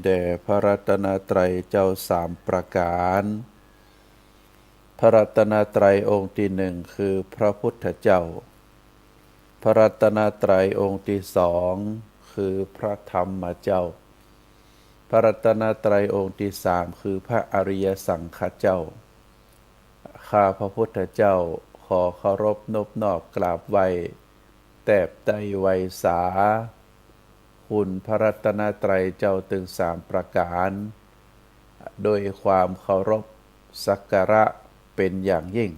แด่พระรัตนตรัยเจ้าสามประการพระรัตนตรัยองค์ที่หนึ่งคือพระพุทธเจ้าพระรัตนตรัยองค์ที่สองคือพระธรรมเจ้าพระรัตนตรัยองค์ที่สามคือพระอริยสังฆเจ้าข้าพระพุทธเจ้าขอเคารพนบนอบกราบไหว้แตบใต้ไวยสาคุณพระรัตนตรัยเจ้าถึงสามประการโดยความเคารพสักการะเป็นอย่างยิ่ง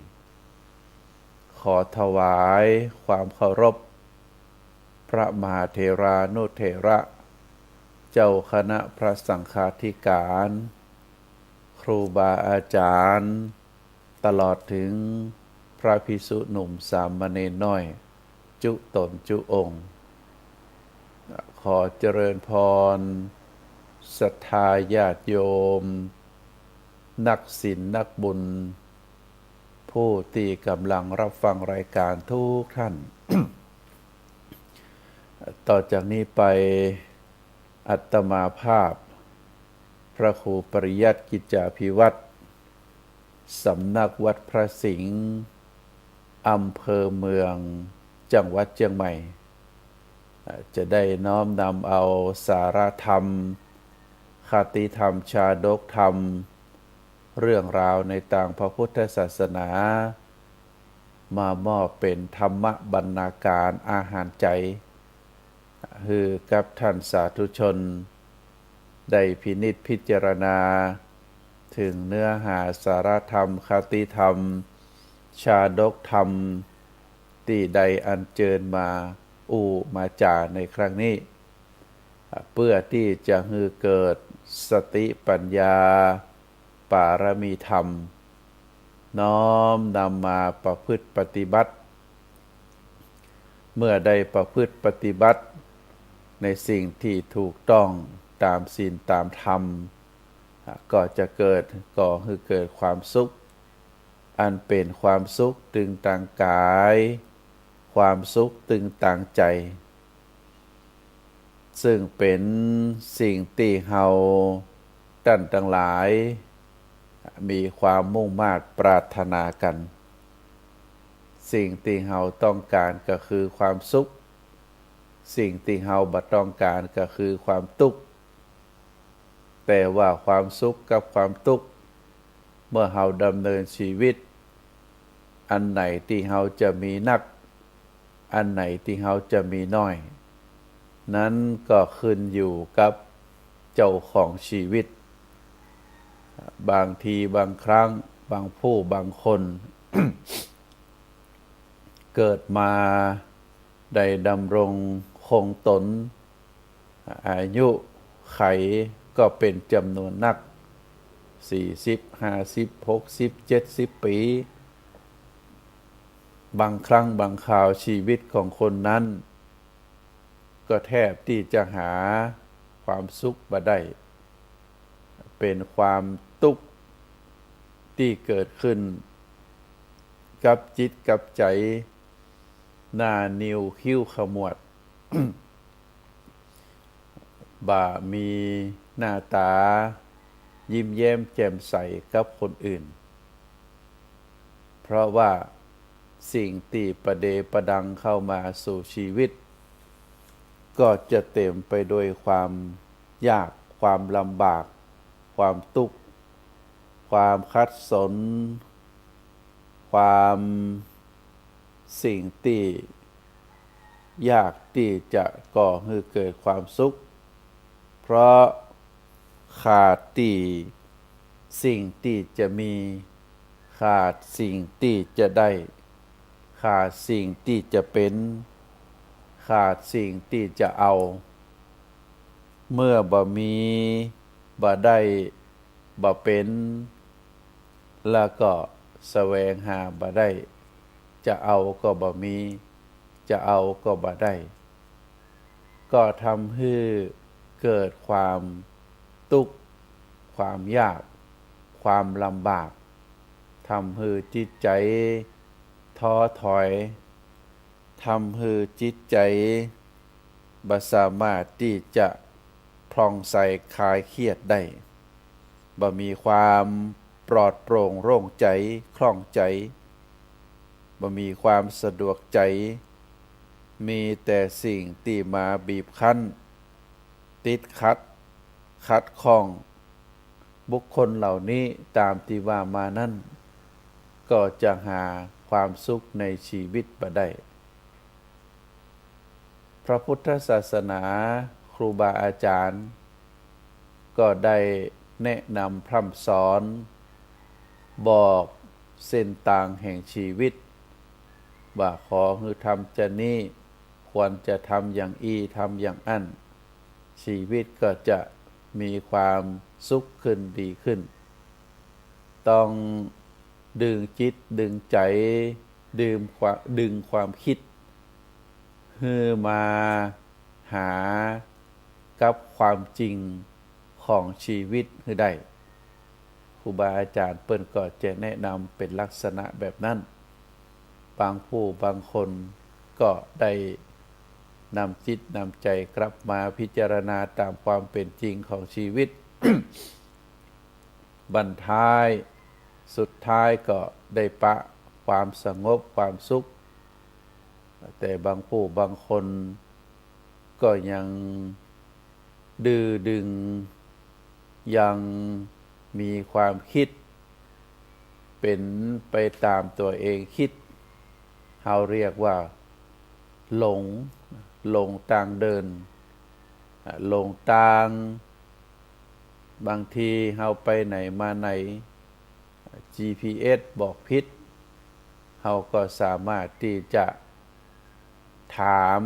ขอถวายความเคารพพระมหาเถรานุเถระเจ้าคณะพระสังฆาธิการครูบาอาจารย์ตลอดถึงพระภิกษุหนุ่มสามเณรน้อยจุตนจุองค์ขอเจริญพรศรัทธาญาติโยมนักศีลนักบุญผู้ที่กำลังรับฟังรายการทุกท่าน ต่อจากนี้ไปอาตมาภาพพระครูปริยัติกิจจาภิวัตรสำนักวัดพระสิงห์อำเภอเมืองจังหวัดเชียงใหม่จะได้น้อมนำเอาสาระธรรมคติธรรมชาดกธรรมเรื่องราวในต่างพระพุทธศาสนามามอบเป็นธรรมบรรณาการอาหารใจคือกับท่านสาธุชนได้พินิจพิจารณาถึงเนื้อหาสาระธรรมคติธรรมชาดกธรรมที่ใดอัญเชิญมาจาในครั้งนี้เพื่อที่จะให้เกิดสติปัญญาปารมีธรรมน้อมนำมาประพฤติปฏิบัติเมื่อได้ประพฤติปฏิบัติในสิ่งที่ถูกต้องตามศีลตามธรรมก็จะก่อให้เกิดความสุขอันเป็นความสุขตึงต่างกายความสุขตึงต่างใจซึ่งเป็นสิ่งที่เฮาท่านทั้งหลายมีความมุ่งมา่ปรารถนากันสิ่งที่เฮาต้องการก็คือความสุขสิ่งที่เฮาบ่ต้องการก็คือความทุกข์แต่ว่าความสุขกับความทุกข์เมื่อเฮาดำเนินชีวิตอันไหนที่เฮาจะมีนักอันไหนที่เฮาจะมีน้อยนั้นก็ขึ้นอยู่กับเจ้าของชีวิตบางทีบางครั้งบางผู้บางคน เกิดมาได้ดำรงคงตนอายุไขก็เป็นจำนวนนัก40 50 60 70 ปีบางครั้งบางคราวชีวิตของคนนั้นก็แทบที่จะหาความสุขบ่ได้เป็นความทุกข์ที่เกิดขึ้นกับจิตกับใจหน้านิ้วคิ้วขมวด บ่มีหน้าตายิ้มแย้มแจ่มใสกับคนอื่นเพราะว่าสิ่งที่ประเดประดังเข้ามาสู่ชีวิตก็จะเต็มไปด้วยความยากความลำบากความทุกข์ความขัดสนความสิ่งที่ยากที่จะก่อให้เกิดความสุขเพราะขาดที่สิ่งที่จะมีขาดสิ่งที่จะได้ขาดสิ่งที่จะเป็นขาดสิ่งที่จะเอาเมื่อบ่มีบ่ได้บ่เป็นแล้วก็แสวงหาบ่ได้จะเอาก็บ่มีจะเอาก็บ่ได้ก็ทำให้เกิดความทุกข์ความยากความลำบากทำให้จิตใจท้อถอยทำให้จิตใจบ่สามารถที่จะ พล่องใสคลายเครียดได้บ่มีความปลอดโปร่งโล่งใจคล่องใจบ่มีความสะดวกใจมีแต่สิ่งที่มาบีบคั้นติดขัดข้องบุคคลเหล่านี้ตามที่ว่ามานั่นก็จะหาความสุขในชีวิตบ่ได้พระพุทธศาสนาครูบาอาจารย์ก็ได้แนะนำพร่ำสอนบอกเส้นทางแห่งชีวิตว่าขอให้ทำจะนี้ควรจะทำอย่างอี้ทำอย่างอั้นชีวิตก็จะมีความสุขขึ้นดีขึ้นต้องดึงจิตดึงใจดึงความคิดให้มาหากับความจริงของชีวิตให้ได้ครูบาอาจารย์เปิ้นก็จะแนะนำเป็นลักษณะแบบนั้นบางผู้บางคนก็ได้นำจิตนำใจกลับมาพิจารณาตามความเป็นจริงของชีวิต บั้นท้ายสุดท้ายก็ได้ปะความสงบความสุขแต่บางผู้บางคนก็ยังดื้อดึงยังมีความคิดเป็นไปตามตัวเองคิดเราเรียกว่าหลงทางเดินหลงทางบางทีเราไปไหนมาไหน GPS บอกผิดเราก็สามารถที่จะถาม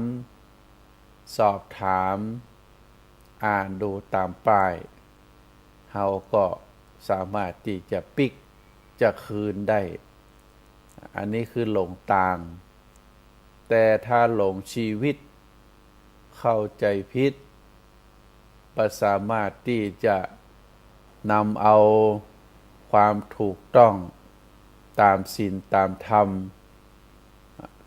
สอบถามอ่านดูตามป้ายเราก็สามารถที่จะปิกจะคืนได้อันนี้คือหลงทางแต่ถ้าหลงชีวิตเข้าใจผิดก็สามารถที่จะนำเอาความถูกต้องตามศีลตามธรรม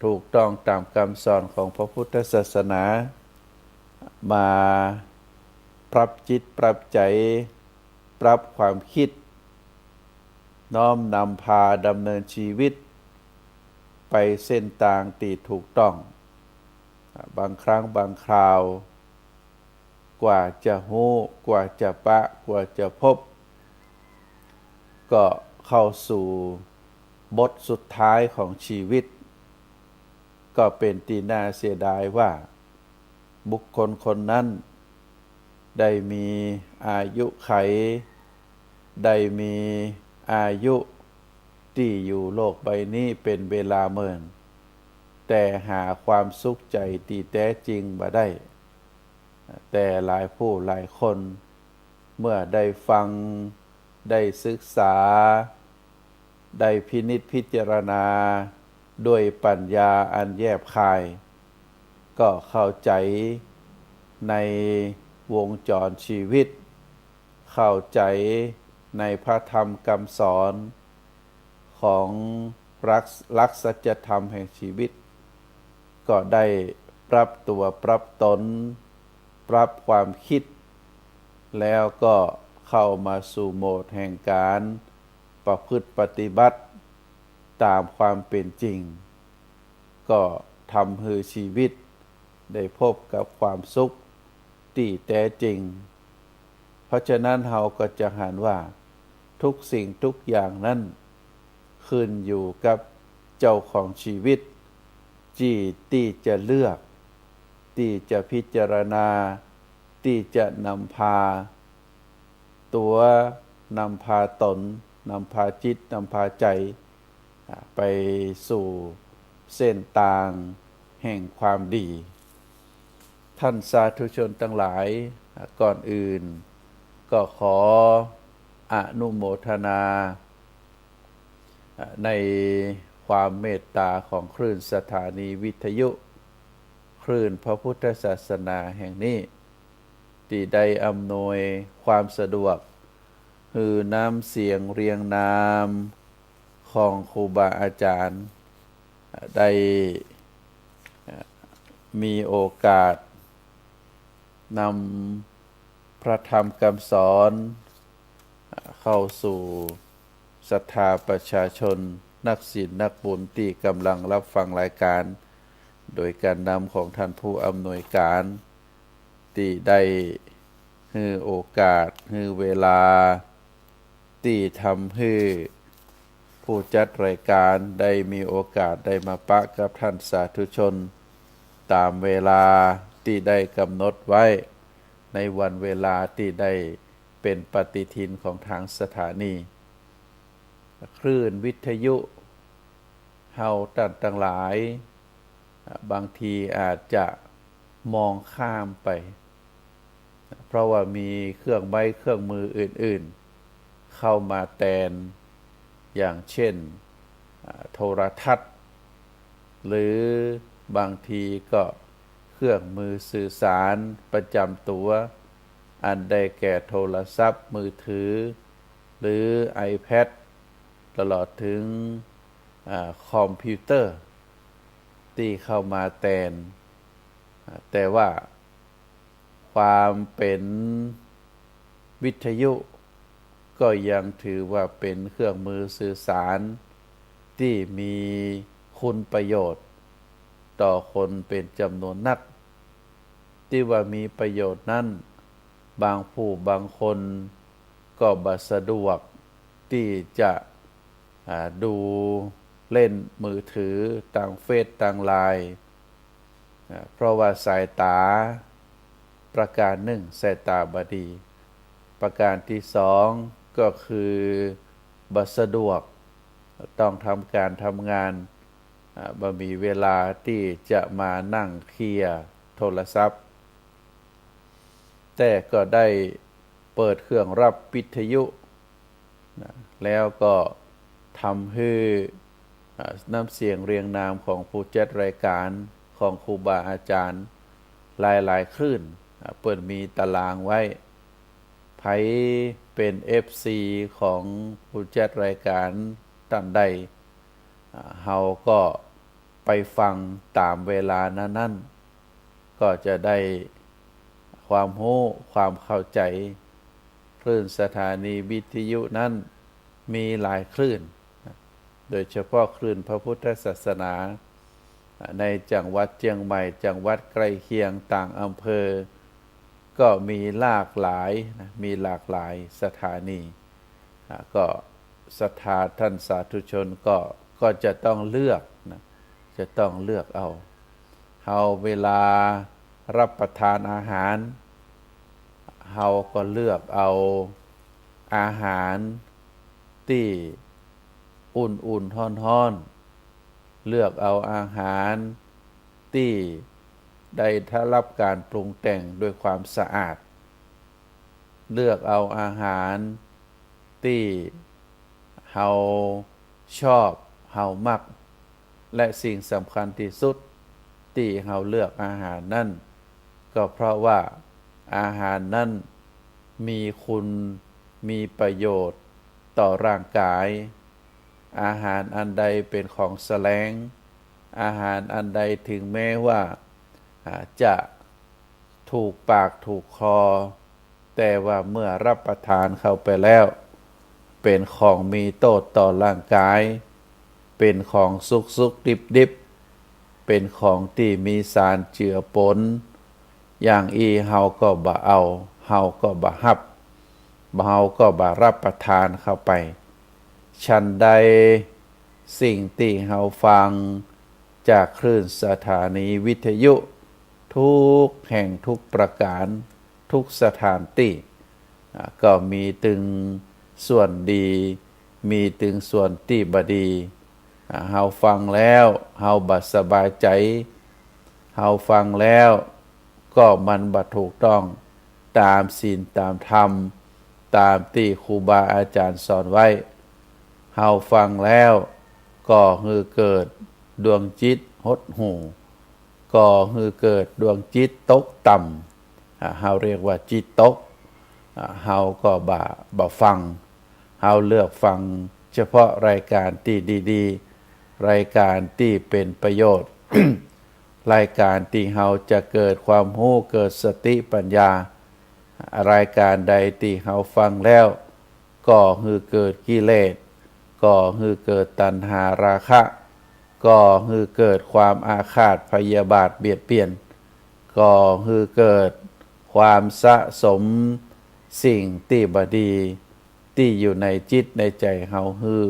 ถูกต้องตามคำสอนของพระพุทธศาสนามาปรับจิตปรับใจปรับความคิดน้อมนำพาดำเนินชีวิตไปเส้นทางที่ถูกต้องบางครั้งบางคราวกว่าจะรู้กว่าจะปะกว่าจะพบก็เข้าสู่บทสุดท้ายของชีวิตก็เป็นที่น่าเสียดายว่าบุคคลคนนั้นได้มีอายุไขได้มีอายุที่อยู่โลกใบนี้เป็นเวลาเมินแต่หาความสุขใจที่แท้จริงบ่ได้แต่หลายผู้หลายคนเมื่อได้ฟังได้ศึกษาได้พินิจพิจารณาด้วยปัญญาอันแยบคายก็เข้าใจในวงจรชีวิตเข้าใจในพระธรรมคำสอนของหลักสัจธรรมแห่งชีวิตก็ได้ปรับตัวปรับตนปรับความคิดแล้วก็เข้ามาสู่โหมดแห่งการประพฤติปฏิบัติตามความเป็นจริงก็ทำให้ชีวิตได้พบกับความสุขที่แท้จริงเพราะฉะนั้นเราก็จะหันว่าทุกสิ่งทุกอย่างนั้นขึ้นอยู่กับเจ้าของชีวิตที่จะเลือกที่จะพิจารณาที่จะนำพาตัวนำพาตนนำพาจิตนำพาใจไปสู่เส้นทางแห่งความดีท่านสาธุชนทั้งหลายก่อนอื่นก็ขออนุโมทนาในความเมตตาของคลื่นสถานีวิทยุคลื่นพระพุทธศาสนาแห่งนี้ที่ได้อำนวยความสะดวกคือน้ำเสียงเรียงนามของครูบาอาจารย์ได้มีโอกาสน ระธรรมคำสอนเข้าสู่ศรัทธาประชาชนนักศีลนักบุญที่กำลังรับฟังรายการโดยการนำของท่านผู้อำนวยการที่ได้ให้โอกาสให้เวลาที่ทำให้ผู้จัดรายการได้มีโอกาสได้มาปะกับท่านสาธุชนตามเวลาที่ได้กำหนดไว้ในวันเวลาที่ได้เป็นปฏิทินของทางสถานีคลื่นวิทยุเฮาต่างหลายบางทีอาจจะมองข้ามไปเพราะว่ามีเครื่องไม้เครื่องมืออื่นๆเข้ามาแทนอย่างเช่นโทรทัศน์หรือบางทีก็เครื่องมือสื่อสารประจำตัวอันได้แก่โทรศัพท์มือถือหรือ iPad ตลอดถึงคอมพิวเตอร์ที่เข้ามาแทนแต่ว่าความเป็นวิทยุก็ยังถือว่าเป็นเครื่องมือสื่อสารที่มีคุณประโยชน์ต่อคนเป็นจำนวนนักที่ว่ามีประโยชน์นั้นบางผู้บางคนก็บ่สะดวกที่จะดูเล่นมือถือต่างเฟซต่างไลน์เพราะว่าสายตาประการหนึ่งสายตาบดีประการที่สองก็คือบ่สะดวกต้องทำการทำงานบ่มีเวลาที่จะมานั่งเคลียร์โทรศัพท์แต่ก็ได้เปิดเครื่องรับวิทยุแล้วก็ทำให้น้ำเสียงเรียงนามของผู้จัดรายการของครูบาอาจารย์หลายๆคลื่นเปิดมีตารางไว้ไผเป็น FC ของผู้จัดรายการท่านใดเฮาก็ไปฟังตามเวลานั้นๆก็จะได้ความรู้ความเข้าใจคลื่นสถานีวิทยุนั้นมีหลายคลื่นโดยเฉพาะคลื่นพระพุทธศาสนาในจังหวัดเชียงใหม่จังหวัดใกล้เคียงต่างอำเภอก็มีหลากหลายสถานีก็ศรัทธาท่านสาธุชนก็จะต้องเลือกจะต้องเลือกเอาเวลารับประทานอาหารเฮาก็เลือกเอาอาหารที่อุ่นๆร้อนๆเลือกเอาอาหารที่ได้รับการปรุงแต่งด้วยความสะอาดเลือกเอาอาหารที่เฮาชอบเฮามักและสิ่งสำคัญที่สุดที่เฮาเลือกอาหารนั่นก็เพราะว่าอาหารนั่นมีคุณมีประโยชน์ต่อร่างกายอาหารอันใดเป็นของแสลงอาหารอันใดถึงแม้ว่าจะถูกปากถูกคอแต่ว่าเมื่อรับประทานเข้าไปแล้วเป็นของมีโทษต่อร่างกายเป็นของสุกดิบเป็นของที่มีสารเจือปนอย่างเฮาก็บ่เอาเฮาก็บ่ฮับเฮาก็บ่รับประทานเข้าไปฉันใดสิ่งที่เฮาฟังจากคลื่นสถานีวิทยุทุกแห่งทุกประการทุกสถานที่ก็มีถึงส่วนดีมีถึงส่วนที่บ่ดีเฮาฟังแล้วเฮาบ่สบายใจเฮาฟังแล้วก็มันบ่ถูกต้องตามศีลตามธรรมตามที่ครูบาอาจารย์สอนไว้เฮาฟังแล้วก็ฮือเกิดดวงจิตหดหู่ก็ฮือเกิดดวงจิตตกต่ำเฮาเรียกว่าจิตตกเฮาก็บ่ฟังเฮาเลือกฟังเฉพาะรายการที่ดีๆรายการที่เป็นประโยชน์ รายการที่เฮาจะเกิดความรู้เกิดสติปัญญา รายการใดที่เฮาฟังแล้วก็ฮือเกิดกิเลสก็ฮือเกิดตัณหาราคะก็ฮือเกิดความอาฆาตพยาบาทเบียดเบียนก็ฮือเกิดความสะสมสิ่งที่บดีที่อยู่ในจิตในใจเฮาฮือ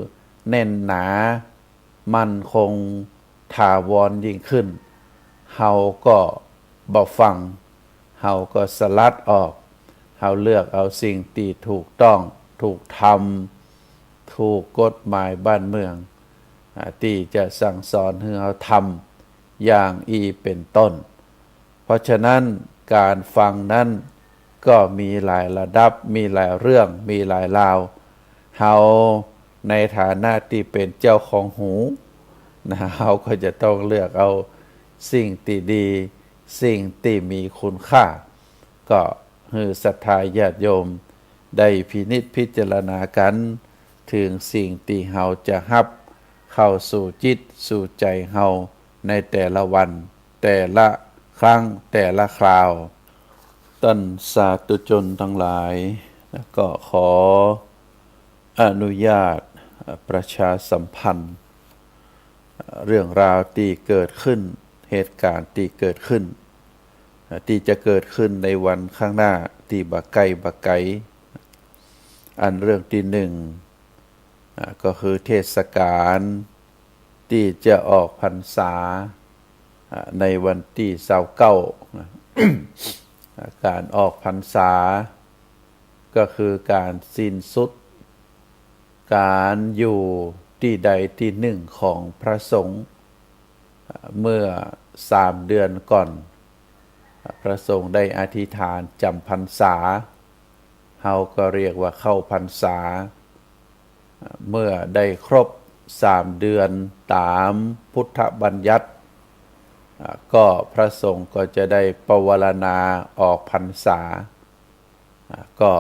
แน่นหนามั่นคงถาวรยิ่งขึ้นเฮาก็บ่ฟังเฮาก็สลัดออกเฮาเลือกเอาสิ่งที่ถูกต้องถูกทำถูกกฎหมายบ้านเมืองที่จะสั่งสอนให้เฮาทำอย่างอีเป็นต้นเพราะฉะนั้นการฟังนั้นก็มีหลายระดับมีหลายเรื่องมีหลายราวเฮาในฐานะที่เป็นเจ้าของหูนะเฮาก็จะต้องเลือกเอาสิ่งที่ดีสิ่งที่มีคุณค่าก็ให้ศรัทธาญาติโยมได้พินิจพิจารณากันถึงสิ่งที่เฮาจะรับเข้าสู่จิตสู่ใจเฮาในแต่ละวันแต่ละครั้งแต่ละคราวท่านสาธุชนทั้งหลายก็ขออนุญาตประชาสัมพันธ์เรื่องราวที่เกิดขึ้นเหตุการณ์ที่เกิดขึ้นที่จะเกิดขึ้นในวันข้างหน้าที่บักไกลอันเรื่องที่หนึ่งก็คือเทศกาลที่จะออกพรรษาในวันที่29การออกพรรษาก็คือการสิ้นสุดการอยู่ที่ใดที่หนึ่งของพระสงฆ์เมื่อ3 เดือนก่อนพระสงฆ์ได้อธิษฐานจำพรรษาเฮาก็เรียกว่าเข้าพรรษาเมื่อได้ครบ3 เดือนตามพุทธบัญญัติก็พระสงฆ์ก็จะได้ปวารณาออกพรรษาก็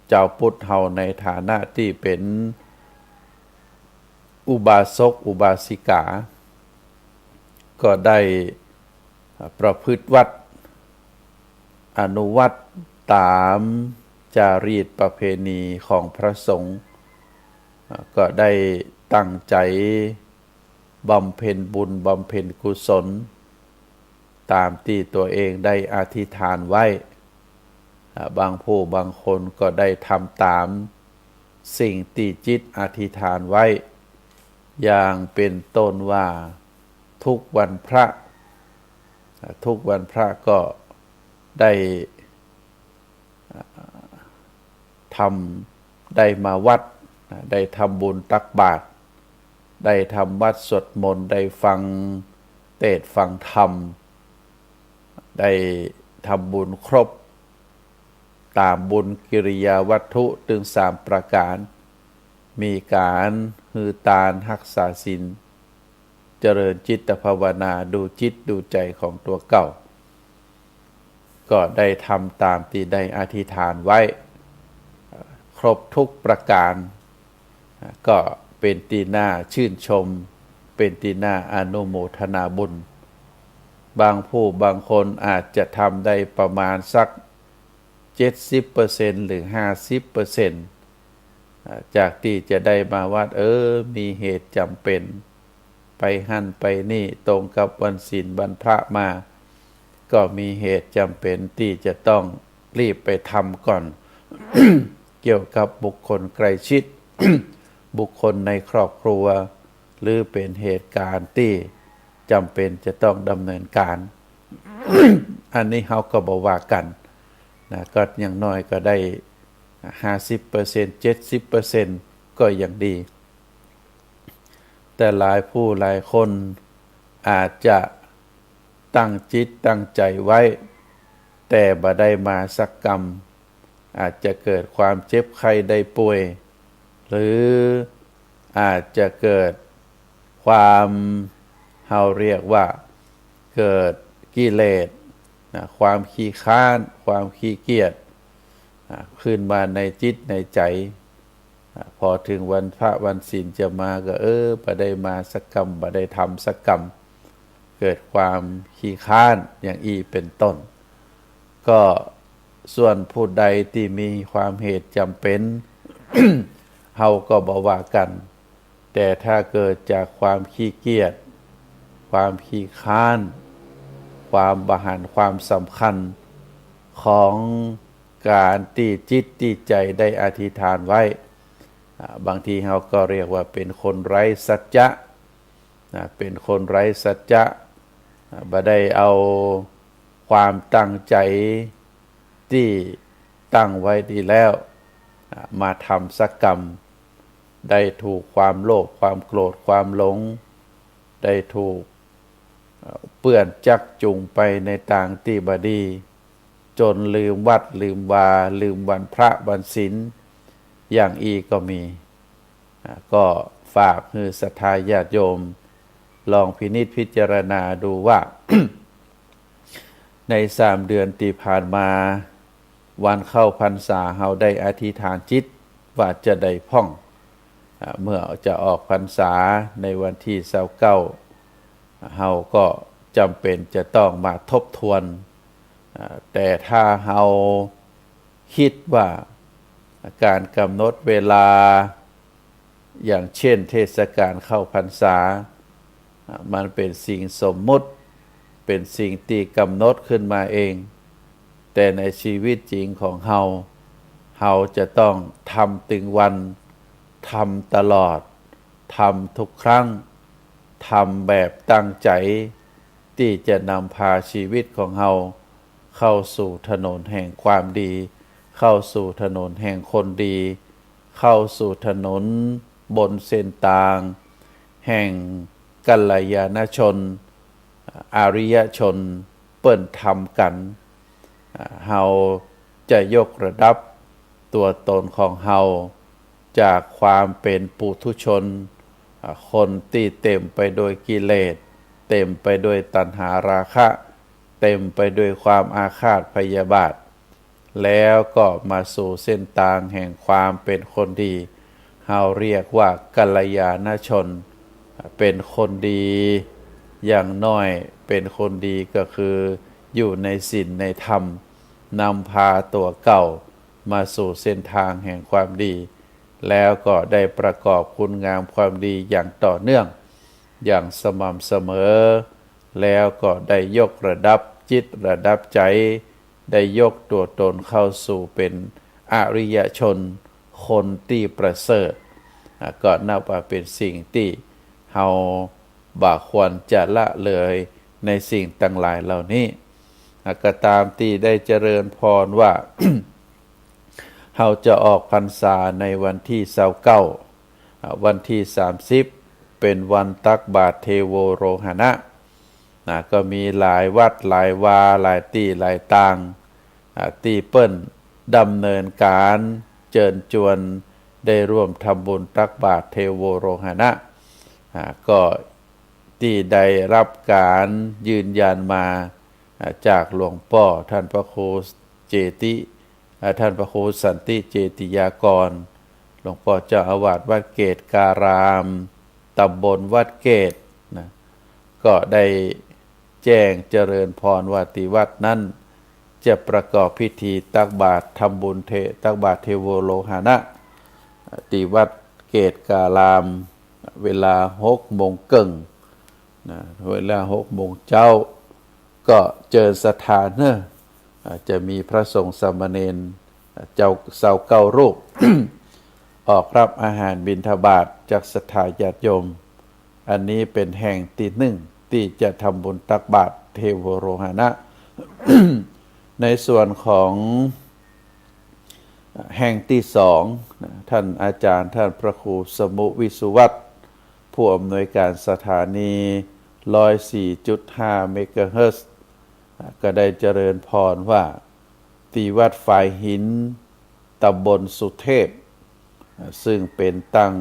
เจ้าพุทธเฮาในฐานะที่เป็นอุบาสกอุบาสิกาก็ได้ประพฤติวัดอนุวัตตามจารีตประเพณีของพระสงฆ์ก็ได้ตั้งใจบำเพ็ญบุญบำเพ็ญกุศลตามที่ตัวเองได้อธิษฐานไว้บางผู้บางคนก็ได้ทำตามสิ่งที่จิตอธิษฐานไว้อย่างเป็นต้นว่าทุกวันพระก็ได้ได้มาวัดได้ทำบุญตักบาตรได้ทำวัดสวดมนต์ได้ฟังเทศน์ฟังธรรมได้ทำบุญครบตามบุญกิริยาวัตถุถึง3 ประการมีการฮือตาลรักษาศีลเจริญจิตภาวนาดูจิตดูใจของตัวเก่าก็ได้ทำตามที่ได้อธิษฐานไว้ครบทุกประการก็เป็นที่น่าชื่นชมเป็นที่น่าอนุโมทนาบุญบางผู้บางคนอาจจะทำได้ประมาณสัก 70% หรือ 50%จากที่จะได้มาวัดมีเหตุจำเป็นไปหั่นไปนี่ตรงกับวันศีลวันพระมาก็มีเหตุจำเป็นที่จะต้องรีบไปทำก่อน เกี่ยวกับบุคคลใกล้ชิด บุคคลในครอบครัวหรือเป็นเหตุการณ์ที่จำเป็นจะต้องดำเนินการ อันนี้เฮาก็บ่ว่ากันนะก็อย่างน้อยก็ได้ 50% 70% ก็ยังดีแต่หลายผู้หลายคนอาจจะตั้งจิตตั้งใจไว้แต่บ่ได้มาสักกรรมอาจจะเกิดความเจ็บไข้ได้ป่วยหรืออาจจะเกิดความเฮาเรียกว่าเกิดกิเลสความขี้ค้านความขี้เกียจขึ้นมาในจิตในใจพอถึงวันพระวันศีลจะมาก็บ่ได้มาสักกรรมบ่ได้ทำสักกรรมเกิดความขี้ค้านอย่างอีเป็นต้นก็ ส่วนผู้ใดที่มีความเหตุจำเป็น เฮาก็บ่ว่ากัน แต่ถ้าเกิดจากความขี้เกียจความขี้ค้านความบาหันความสำคัญของการที่จิตที่ใจได้อธิษฐานไว้บางทีเราก็เรียกว่าเป็นคนไร้สัจจะเป็นคนไร้สัจจะบ่ได้เอาความตั้งใจที่ตั้งไว้ดีแล้วมาทำสักกรรมได้ถูกความโลภความโกรธความหลงได้ถูกเปื้อนจักจุงไปในต่างที่บดีจนลืมวัดลืมวาลืมวันพระวันศีลอย่างอีก็มีก็ฝากให้ศรัทธาญาติโยมลองพินิจพิจารณาดูว่า ใน3 เดือนที่ผ่านมาวันเข้าพรรษาเฮาได้อธิษฐานจิตว่าจะได้พ่องเมื่อจะออกพรรษาในวันที่29เฮาก็จำเป็นจะต้องมาทบทวนแต่ถ้าเฮาคิดว่าการกำหนดเวลาอย่างเช่นเทศกาลเข้าพรรษามันเป็นสิ่งสมมุติเป็นสิ่งที่กำหนดขึ้นมาเองแต่ในชีวิตจริงของเฮาจะต้องทำถึงวันทำตลอดทำทุกครั้งทำแบบตั้งใจที่จะนำพาชีวิตของเฮาเข้าสู่ถนนแห่งความดีเข้าสู่ถนนแห่งคนดีเข้าสู่ถนนบนเส้นทางแห่งกัลยาณชนอริยชนเปิ้นทำกันเฮาจะยกระดับตัวตนของเฮาจากความเป็นปุถุชนคนที่เต็มไปโดยกิเลสเต็มไปด้วยตัณหาราคะเต็มไปด้วยความอาฆาตพยาบาทแล้วก็มาสู่เส้นทางแห่งความเป็นคนดีเฮาเรียกว่ากัลยาณชนเป็นคนดีอย่างน้อยเป็นคนดีก็คืออยู่ในศีลในธรรมนำพาตัวเก่ามาสู่เส้นทางแห่งความดีแล้วก็ได้ประกอบคุณงามความดีอย่างต่อเนื่องอย่างสม่ำเสมอแล้วก็ได้ยกระดับจิตระดับใจได้ยกตัวตนเข้าสู่เป็นอริยชนคนที่ประเสริฐก็นับว่าเป็นสิ่งที่เฮาบ่ควรจะละเลยในสิ่งต่างหลายเหล่านี้ก็ตามที่ได้เจริญพรว่า เฮาจะออกพรรษาในวันที่29วันที่30เป็นวันตักบาตรเทโวโรหณะก็มีหลายวัดหลายวาหลายที่หลายต่างที่เปิ้นดำเนินการเชิญชวนได้ร่วมทำบุญตักบาตรเทโวโรหณะก็ที่ได้รับการยืนยันมาจากหลวงพ่อท่านพระครูเจติท่านพระครูสันติเจติยากรหลวงพ่อเจ้าอาวาสวัดเกตการามตำบลวัดเกตนะก็ได้แจ้งเจริญพรว่าที่วัดนั้นจะประกอบพิธีตักบาตรทำบุญตักบาตรเทโวโลหณะที่วัดเกตการามเวลา6 โมงครึ่งนะเวลา6 โมงเช้าก็เจอสถานเนอะจะมีพระสงฆ์สามเณรเจ้าเสาเก้ารูป ออกรับอาหารบิณฑบาตจากศรัทธาญาติโยมอันนี้เป็นแห่งที่หนึ่งที่จะทำบุญตักบาตรเทโวโรหณะ ในส่วนของแห่งที่สองท่านอาจารย์ท่านพระครูสมุวิสุวัตรผู้อำนวยการสถานี 104.5 เมกะเฮิรตซ์ก็ได้เจริญพรว่าที่วัดฝ่ายหินตำบลสุเทพซึ่งเป็นตั้ง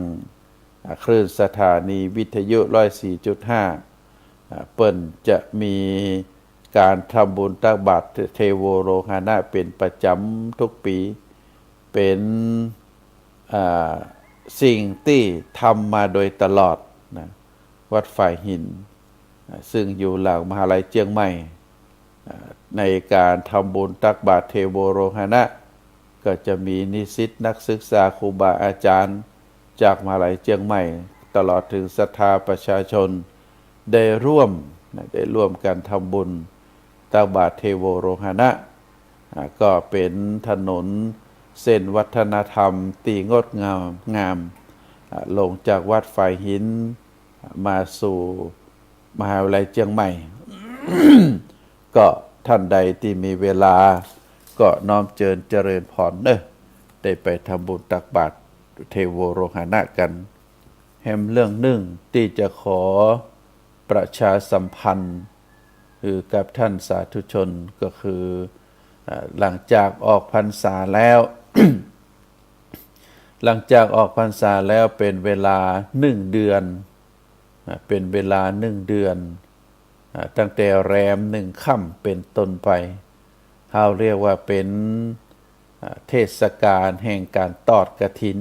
คลื่นสถานีวิทยุ 104.5 เปิ้นจะมีการทำบุญตักบาตรเทโวโรหณะเป็นประจำทุกปีเป็นสิ่งที่ทำมาโดยตลอดนะวัดฝ่ายหินซึ่งอยู่หลังมหาลัยเจียงใหม่ ในการทำบุญตักบาตรเทโวโรหณะก็จะมีนิสิตนักศึกษาครูบาอาจารย์จากมหาวิทยาลัยเชียงใหม่ตลอดถึงศรัทธาประชาชนได้ร่วมกันทำบุญตักบาตรเทโวโรหณะก็เป็นถนนเส้นวัฒนธรรมตีงดงามลงจากวัดฝ่ายหินมาสู่มหาวิทยาลัยเชียงใหม่ ก็ท่านใดที่มีเวลาก็น้อมเจริญพรได้ไปทำบุญตักบาตรเทโวโรหณะกันแฮมเรื่องหนึ่งที่จะขอประชาสัมพันธ์คือกับท่านสาธุชนก็คือหลังจากออกพรรษาแล้ว หลังจากออกพรรษาแล้วเป็นเวลา1 เดือนตั้งแต่แรม1 ค่ำเป็นต้นไปเขาเรียกว่าเป็นเทศกาลแห่งการทอดกฐิน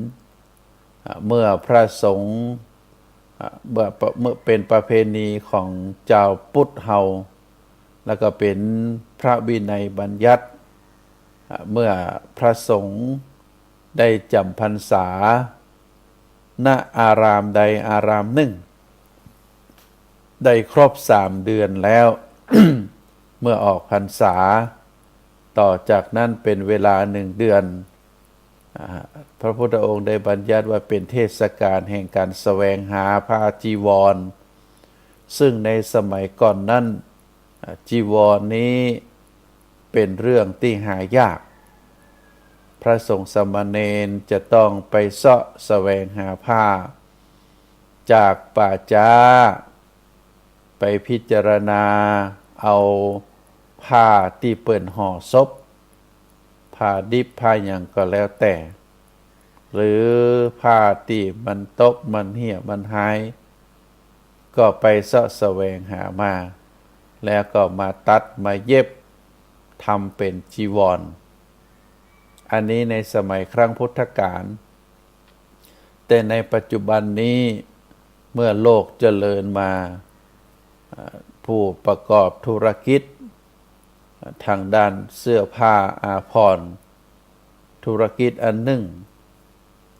เมื่อพระสงฆ์เมื่อเป็นประเพณีของเจ้าพุทธเฮาแล้วก็เป็นพระวินัยบัญญัติเมื่อพระสงฆ์ได้จำพรรษาณอารามใดอารามหนึ่งได้ครบ3 เดือนแล้ว เมื่อออกพรรษาต่อจากนั้นเป็นเวลา1 เดือนพระพุทธองค์ได้บัญญัติว่าเป็นเทศกาลแห่งการแสวงหาผ้าจีวรซึ่งในสมัยก่อนนั้นจีวรนี้เป็นเรื่องที่หายากพระสงฆ์สามเณรจะต้องไปเสาะแสวงหาผ้าจากป่าช้าไปพิจารณาเอาผ้าที่เปิ่นห่อศพผ้าดิบผ้าอย่างก็แล้วแต่หรือผ้าที่มันตกมันเหี่ยวมันหายก็ไปเสาะแสวงหามาแล้วก็มาตัดมาเย็บทำเป็นจีวรอันนี้ในสมัยครั้งพุทธกาลแต่ในปัจจุบันนี้เมื่อโลกเจริญมาผู้ประกอบธุรกิจทางด้านเสื้อผ้าอาภรณ์ธุรกิจอันหนึ่ง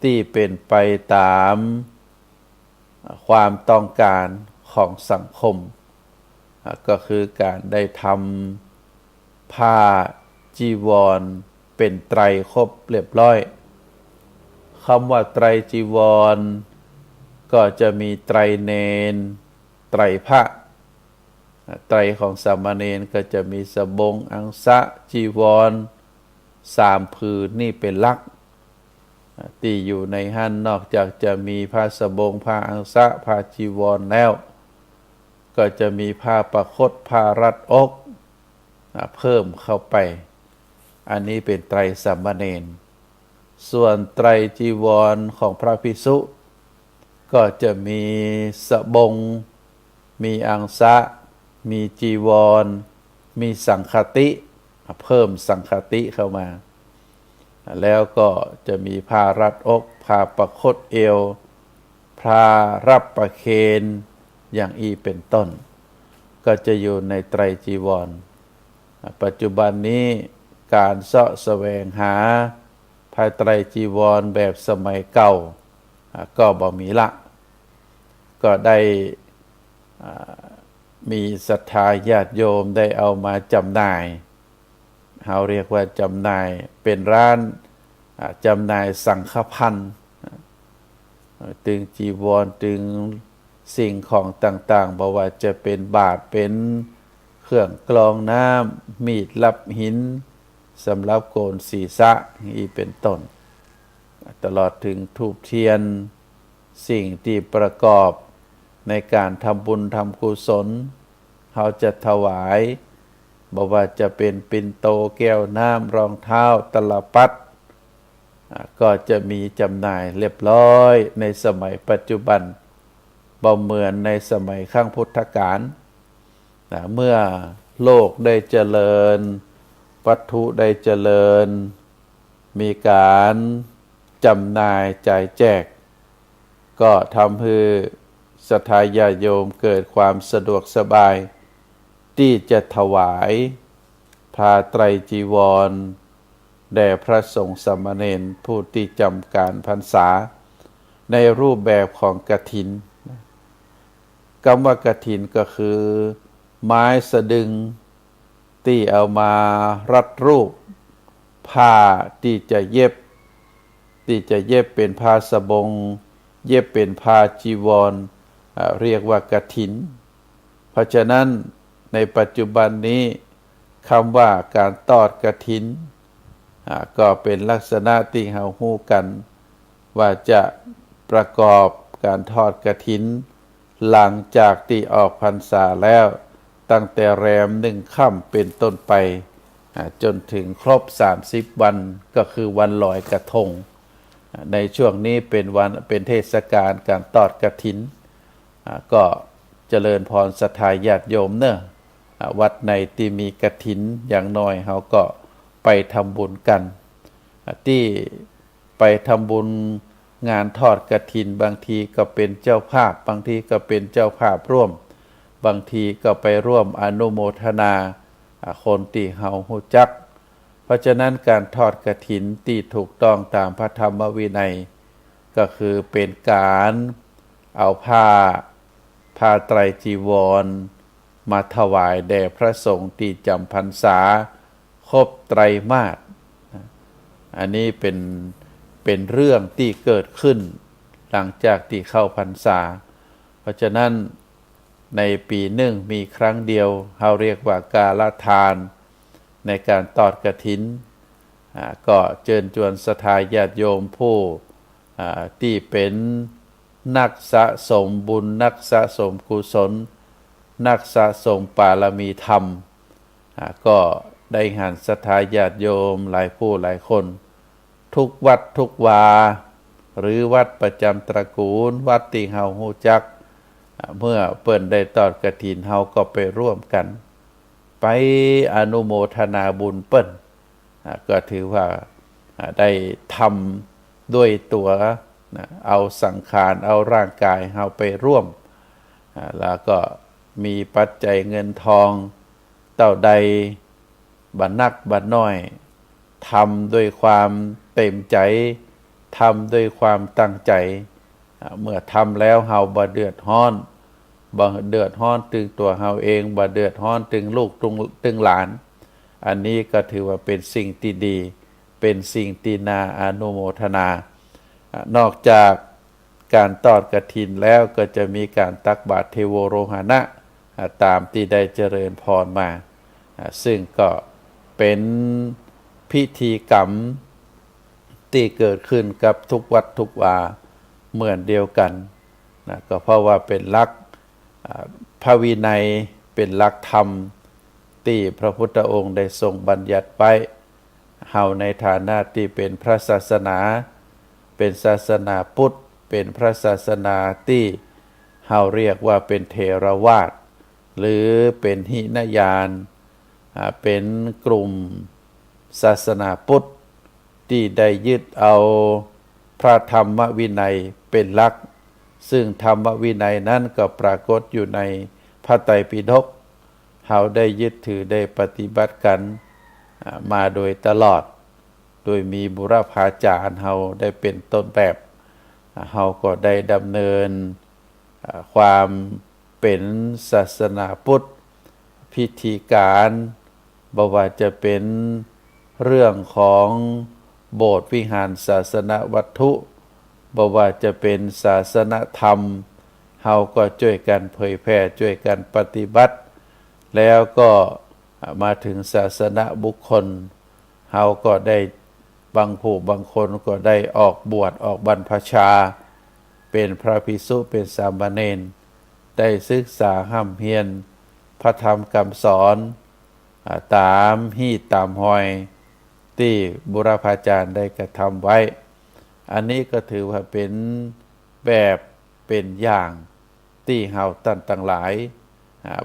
ที่เป็นไปตามความต้องการของสังคมก็คือการได้ทำผ้าจีวรเป็นไตรครบเรียบร้อยคำว่าไตรจีวรก็จะมีไตรเณรไตรพระไตรของสามเณรก็จะมีสบงอังสะจีวร3 ผืนนี่เป็นหลักที่อยู่ในหันนอกจากจะมีผ้าสบงผ้าอังสะผ้าจีวรแล้วก็จะมีผ้าประคตผ้ารัดอกเพิ่มเข้าไปอันนี้เป็นไตรสามเณรส่วนไตรจีวรของพระภิกษุก็จะมีสบงมีอังสะมีจีวรมีสังฆติเพิ่มสังฆติเข้ามาแล้วก็จะมีผ้ารัดอกผ้าประคตเอวผ้ารับประเคนอย่างอีเป็นต้นก็จะอยู่ในไตรจีวรปัจจุบันนี้การเสาะแสวงหาผ้าไตรจีวรแบบสมัยเก่าก็บ่มีละก็ได้มีศรัทธาญาติโยมได้เอามาจำหน่ายเราเรียกว่าจำหน่ายเป็นร้านจำหน่ายสังฆพันธ์ตึงจีวรตึงสิ่งของต่างๆบ่ว่าจะเป็นบาตรเป็นเครื่องกรองน้ำมีดลับหินสำหรับโกนศีรษะอีเป็นต้นตลอดถึงธูปเทียนสิ่งที่ประกอบในการทำบุญทำกุศลเขาจะถวายบอกว่าจะเป็นปิ่นโตแก้วน้ำรองเท้าตลับปัดก็จะมีจำหน่ายเรียบร้อยในสมัยปัจจุบันบ่เหมือนในสมัยข้างพุทธกาลเมื่อโลกได้เจริญวัตถุได้เจริญมีการจำหน่ายจ่ายแจกก็ทำให้ศรัทธาญาติโยมเกิดความสะดวกสบายที่จะถวาย ผ้าไตรจีวรแด่พระสงฆ์สามเณรผู้ที่จำการพรรษาในรูปแบบของกฐินคำว่ากฐินก็คือไม้สะดึงที่เอามารัดรูปผ้าที่จะเย็บเป็นผ้าสบงเย็บเป็นผ้าจีวรเรียกว่ากฐินเพราะฉะนั้นในปัจจุบันนี้คำว่าการทอดกฐินก็เป็นลักษณะที่เราฮู้กันว่าจะประกอบการทอดกฐินหลังจากที่ออกพรรษาแล้วตั้งแต่แรม1 ค่ำเป็นต้นไปจนถึงครบ30 วันก็คือวันลอยกระทงในช่วงนี้เป็นเทศกาลการทอดกฐินก็เจริญพรศรัทธาญาติโยมเนอะวัดในที่มีกฐินอย่างน้อยเขาก็ไปทำบุญกันที่ไปทำบุญงานทอดกฐินบางทีก็เป็นเจ้าภาพบางทีก็เป็นเจ้าภาพร่วมบางทีก็ไปร่วมอนุโมทนาคนที่เฮาฮู้จักเพราะฉะนั้นการทอดกฐินที่ถูกต้องตามพระธรรมวินัยก็คือเป็นการเอาผ้าไตรจีวรมาถวายแด่พระสงฆ์ที่จำพรรษาครบไตรมาสอันนี้เป็นเรื่องที่เกิดขึ้นหลังจากที่เข้าพรรษาเพราะฉะนั้นในปีหนึ่งมีครั้งเดียวเราเรียกว่ากาลทานในการทอดกฐินก็เชิญชวนศรัทธาญาติโยมผู้ที่เป็นนักสะสมบุญนักสะสมกุศลนักสะสมบารมีธรรมก็ได้หันศรัทธาญาติโยมหลายผู้หลายคนทุกวัดทุกวาหรือวัดประจำตระกูลวัดที่เฮาฮู้จักเมื่อเปิ้นได้ทอดกฐินเฮาก็ไปร่วมกันไปอนุโมทนาบุญเปิ้นก็ถือว่าได้ทำด้วยตัวเอาสังขารเอาร่างกายเฮาไปร่วมแล้วก็มีปัจจัยเงินทองเท่าใดบัดนักบัดน้อยทำด้วยความเต็มใจทำด้วยความตั้งใจเมื่อทำแล้วเฮาบ่เดือดร้อนถึงตัวเฮาเองบ่เดือดร้อนถึงลูกถึงหลานอันนี้ก็ถือว่าเป็นสิ่งที่ดีเป็นสิ่งที่น่าอนุโมทนานอกจากการทอดกฐินแล้วก็จะมีการตักบาตรเทโวโรหณะตามที่ได้เจริญพรมาซึ่งก็เป็นพิธีกรรมที่เกิดขึ้นกับทุกวัดทุกวาเหมือนเดียวกันก็เพราะว่าเป็นหลักพระวินัยเป็นหลักธรรมที่พระพุทธองค์ได้ทรงบัญญัติไว้เฮาในฐานะที่เป็นพระศาสนาเป็นศาสนาพุทธเป็นพระศาสนาที่เฮาเรียกว่าเป็นเถรวาทหรือเป็นหินยานเป็นกลุ่มศาสนาพุทธที่ได้ยึดเอาพระธรรมวินัยเป็นหลักซึ่งธรรมวินัยนั้นก็ปรากฏอยู่ในพระไตรปิฎกเฮาได้ยึดถือได้ปฏิบัติกันมาโดยตลอดโดยมีบุรพาจารย์เฮาได้เป็นต้นแบบเฮาก็ได้ดำเนินความเป็นศาสนาพุทธพิธีการบ่ว่าจะเป็นเรื่องของโบสถ์วิหารศาสนวัตถุบ่ว่าจะเป็นศาสนธรรมเฮาก็ช่วยกันเผยแพร่ช่วยกันปฏิบัติแล้วก็มาถึงศาสนบุคคลเฮาก็ได้บางคนก็ได้ออกบวชออกบรรพชาเป็นพระภิกษุเป็นสามเณรได้ศึกษาห้ำเฮียนพระธรรมคำสอนตามตามหอยที่บุรพาจารย์ได้กระทำไว้อันนี้ก็ถือว่าเป็นแบบเป็นอย่างที่เฮาท่านทั้งหลาย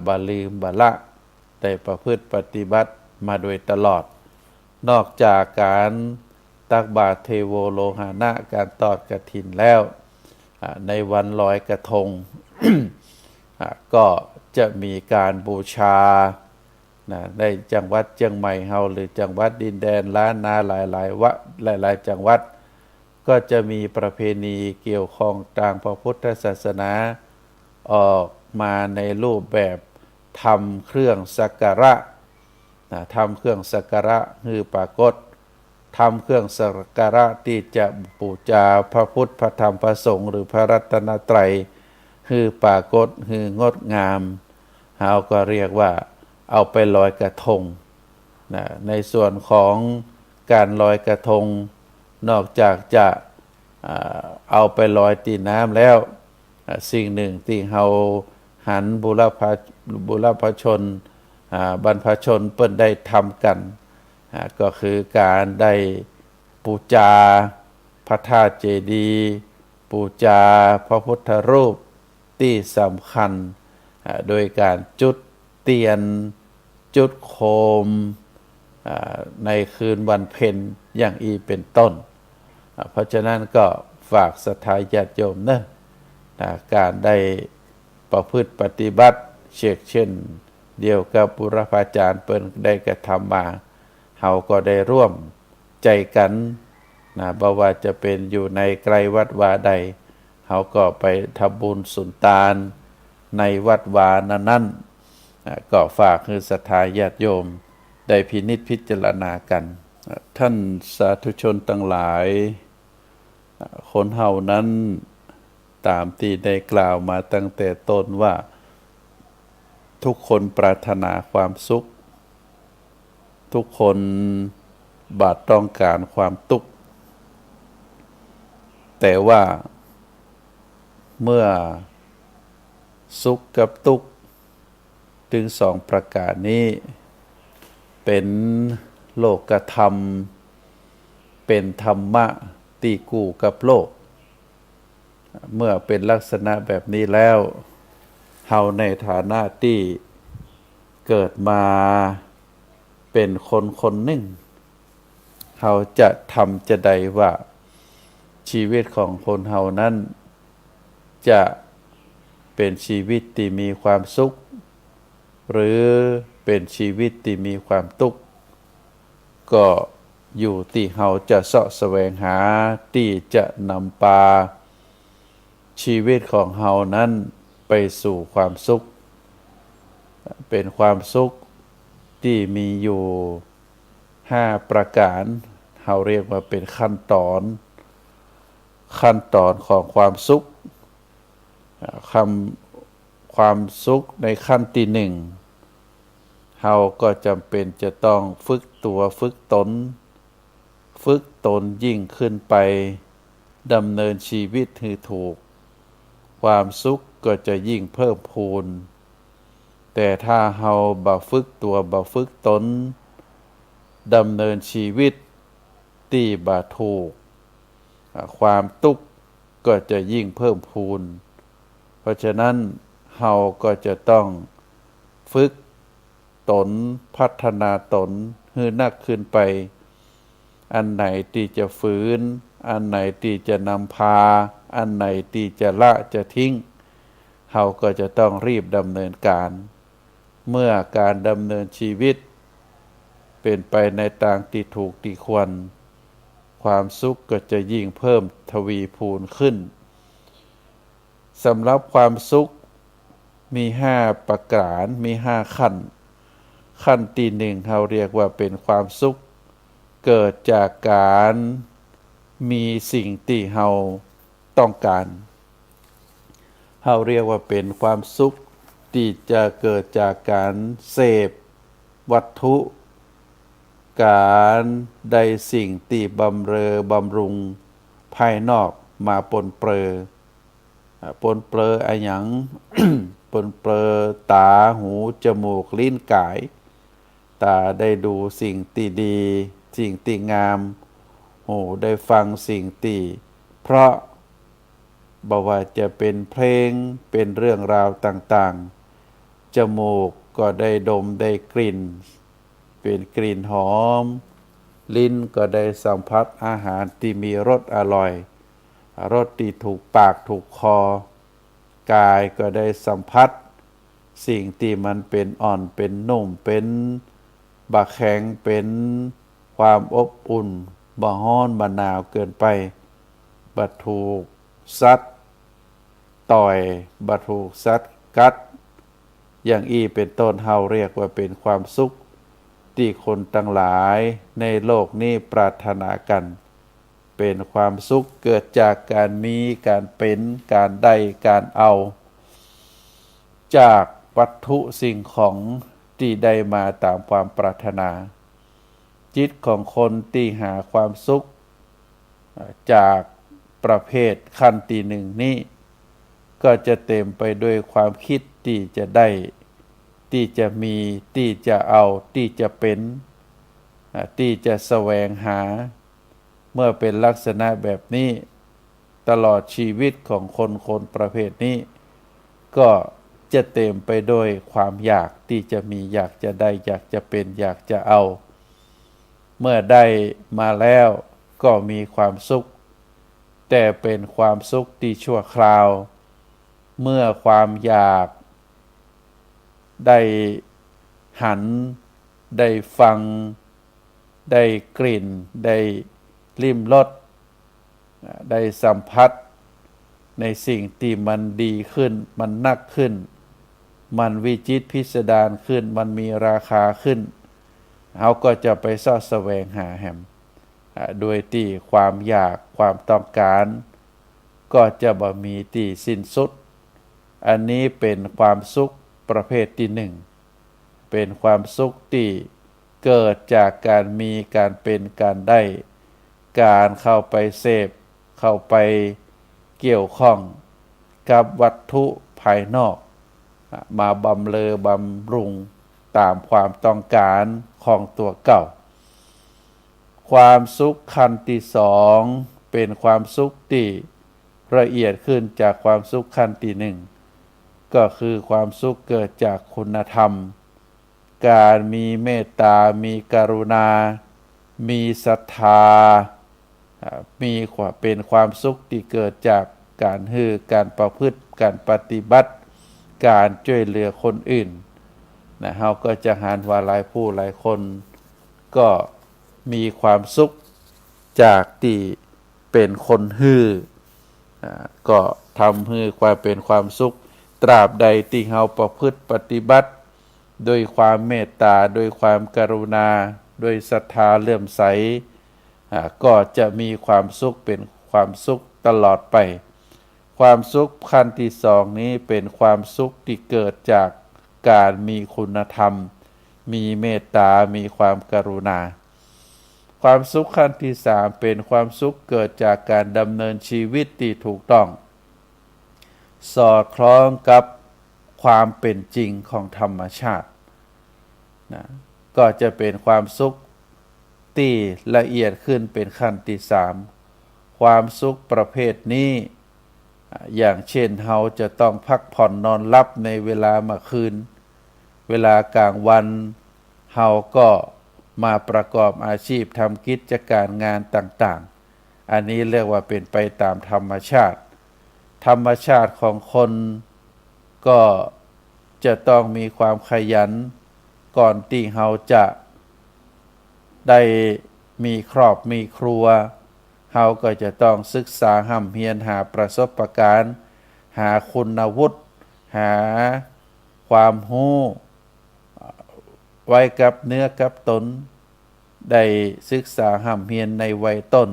บ่ลืมบ่ละได้ประพฤติปฏิบัติมาโดยตลอดนอกจากการตักบาตรเทโวโลหณะการทอดกฐินแล้วในวันลอยกระทง ก็จะมีการบูชา นะในจังหวัดเชียงใหม่เฮาหรือจังหวัดดินแดนล้านนาหลายๆหลายๆจังหวัดก็จะมีประเพณีเกี่ยวข้องทางพระพุทธศาสนาออกมาในรูปแบบทำเครื่องสักการะทำเครื่องสักการะคือปรากฏทำเครื่องสักการะที่จะบูชาพระพุทธพระธรรมพระสงฆ์หรือพระรัตนตรัยคือปรากฏคืองดงามเราก็เรียกว่าเอาไปลอยกระทงนะในส่วนของการลอยกระทงนอกจากจะเอาไปลอยตีน้ำแล้วสิ่งหนึ่งที่เราหันบุรพชนบรรพชนเปิ้นได้ทำกันก็คือการได้บูชาพระธาตุเจดีย์บูชาพระพุทธรูปที่สำคัญโดยการจุดเทียนจุดโคมในคืนวันเพ็ญอย่างอีเป็นต้นเพราะฉะนั้นก็ฝากศรัทธาญาติโยมนะการได้ประพฤติปฏิบัติเช่นเดียวกับบุรพาจารย์เปิ้นได้กระทำมาเฮาก็ได้ร่วมใจกันนะบ่ว่าจะเป็นอยู่ในไกลวัดวาใดเฮาก็ไปทำบุญสุนทานในวัดวานั้นก็ฝากคือศรัทธาญาติโยมได้พินิจพิจารณากันท่านสาธุชนทั้งหลายคนเฮานั้นตามที่ได้กล่าวมาตั้งแต่ต้นว่าทุกคนปรารถนาความสุขทุกคนบาดต้องการความทุกข์แต่ว่าเมื่อสุขกับทุกข์ถึงสองประการนี้เป็นโลกธรรมเป็นธรรมะตีกู่กับโลกเมื่อเป็นลักษณะแบบนี้แล้วเฮาในฐานะที่เกิดมาเป็นคนหนึ่งเฮาจะทำจะใดว่าชีวิตของคนเฮานั้นจะเป็นชีวิตที่มีความสุขหรือเป็นชีวิตที่มีความทุกข์ก็อยู่ที่เฮาจะเสาะแสวงหาที่จะนำพาชีวิตของเฮานั้นไปสู่ความสุขเป็นความสุขที่มีอยู่5ประการเฮาเรียกว่าเป็นขั้นตอนของความสุขความสุขในขั้นที่1เฮาก็จำเป็นจะต้องฝึกตัวฝึกตนยิ่งขึ้นไปดำเนินชีวิตให้ถูกความสุขก็จะยิ่งเพิ่มพูนแต่ถ้าเฮาบ่ฝึกตัวบ่ฝึกตนดำเนินชีวิตที่บ่ถูกความทุกข์ก็จะยิ่งเพิ่มพูนเพราะฉะนั้นเฮาก็จะต้องฝึกตนพัฒนาตนให้นักขึ้นไปอันไหนที่จะฝืนอันไหนที่จะนำพาอันไหนที่จะละจะทิ้งเฮาก็จะต้องรีบดำเนินการเมื่อการดำเนินชีวิตเป็นไปในทางที่ถูกที่ควรความสุขก็จะยิ่งเพิ่มทวีพูนขึ้นสำหรับความสุขมี5ประการมี5ขั้นที่1เราเรียกว่าเป็นความสุขเกิดจากการมีสิ่งที่เราต้องการเราเรียกว่าเป็นความสุขที่จะเกิดจากการเสพวัตถุการได้สิ่งที่บำรุงภายนอกมาปนเปื้ออะไรหยัง ปนเปื้อตาหูจมูกลิ้นกายตาได้ดูสิ่งที่ดีสิ่งที่งามหูได้ฟังสิ่งที่เพราะบ่ว่าจะเป็นเพลงเป็นเรื่องราวต่างๆจมูกก็ได้ดมได้กลิ่นเป็นกลิ่นหอมลิ้นก็ได้สัมผัสอาหารที่มีรสอร่อยรสที่ถูกปากถูกคอกายก็ได้สัมผัส สิ่งที่มันเป็นอ่อนเป็นนุ่มเป็นบะแข็งเป็นความอบอุ่นบ่ฮ้อนบ่หนาวเกินไปบ่ถูกซัดต่อยบ่ถูกซัดกัดอย่างอี้เป็นต้นเฮาเรียกว่าเป็นความสุขที่คนทั้งหลายในโลกนี้ปรารถนากันเป็นความสุขเกิดจากการมีการเป็นการได้การเอาจากวัตถุสิ่งของที่ได้มาตามความปรารถนาจิตของคนที่หาความสุขจากประเภทขั้นที่หนึ่งนี้ก็จะเต็มไปด้วยความคิดที่จะได้ที่จะมีที่จะเอาที่จะเป็นที่จะแสวงหาเมื่อเป็นลักษณะแบบนี้ตลอดชีวิตของคนประเภทนี้ก็จะเต็มไปด้วยความอยากที่จะมีอยากจะได้อยากจะเป็นอยากจะเอาเมื่อได้มาแล้วก็มีความสุขแต่เป็นความสุขที่ชั่วคราวเมื่อความอยากได้หันได้ฟังได้กลิ่นได้ลิ้มรสได้สัมผัสในสิ่งที่มันดีขึ้นมันนักขึ้นมันวิจิตรพิสดารขึ้นมันมีราคาขึ้นเขาก็จะไปเสาะแสวงหาแหมโดยที่ความอยากความต้องการก็จะบ่มีที่สิ้นสุดอันนี้เป็นความสุขประเภทที่หนึ่งเป็นความสุขที่เกิดจากการมีการเป็นการได้การเข้าไปเสพเข้าไปเกี่ยวข้องกับวัตถุภายนอกมาบำเรอบำรุงตามความต้องการของตัวเก่าความสุขขั้นที่สองเป็นความสุขที่ละเอียดขึ้นจากความสุขขั้นที่หนึ่งก็คือความสุขเกิดจากคุณธรรมการมีเมตตามีกรุณามีศรัทธามีเป็นความสุขที่เกิดจากการการประพฤติการปฏิบัติการช่วยเหลือคนอื่นนะเราก็จะหาว่าหลายผู้หลายคนก็มีความสุขจากที่เป็นคนก็ทำให้ความเป็นความสุขตราบใดที่เราประพฤติปฏิบัติโดยความเมตตาโดยความกรุณาโดยศรัทธาเลื่อมใสก็จะมีความสุขเป็นความสุขตลอดไปความสุขขั้นที่สองนี้เป็นความสุขที่เกิดจากการมีคุณธรรมมีเมตตามีความกรุณาความสุขขั้นที่สามเป็นความสุขเกิดจากการดำเนินชีวิตที่ถูกต้องสอดคล้องกับความเป็นจริงของธรรมชาตินะก็จะเป็นความสุขที่ละเอียดขึ้นเป็นขั้นที่สามความสุขประเภทนี้อย่างเช่นเราจะต้องพักผ่อนนอนหลับในเวลาเมื่อคืนเวลากลางวันเราก็มาประกอบอาชีพทำกิจการงานต่างๆอันนี้เรียกว่าเป็นไปตามธรรมชาติธรรมชาติของคนก็จะต้องมีความขยันก่อนที่เราจะได้มีครอบมีครัวเราก็จะต้องศึกษาห่ำเฮียนหาประสบการณ์หาคุณวุฒิหาความรู้ไว้กับเนื้อกับตนได้ศึกษาห่ำเฮียนในวัยต้น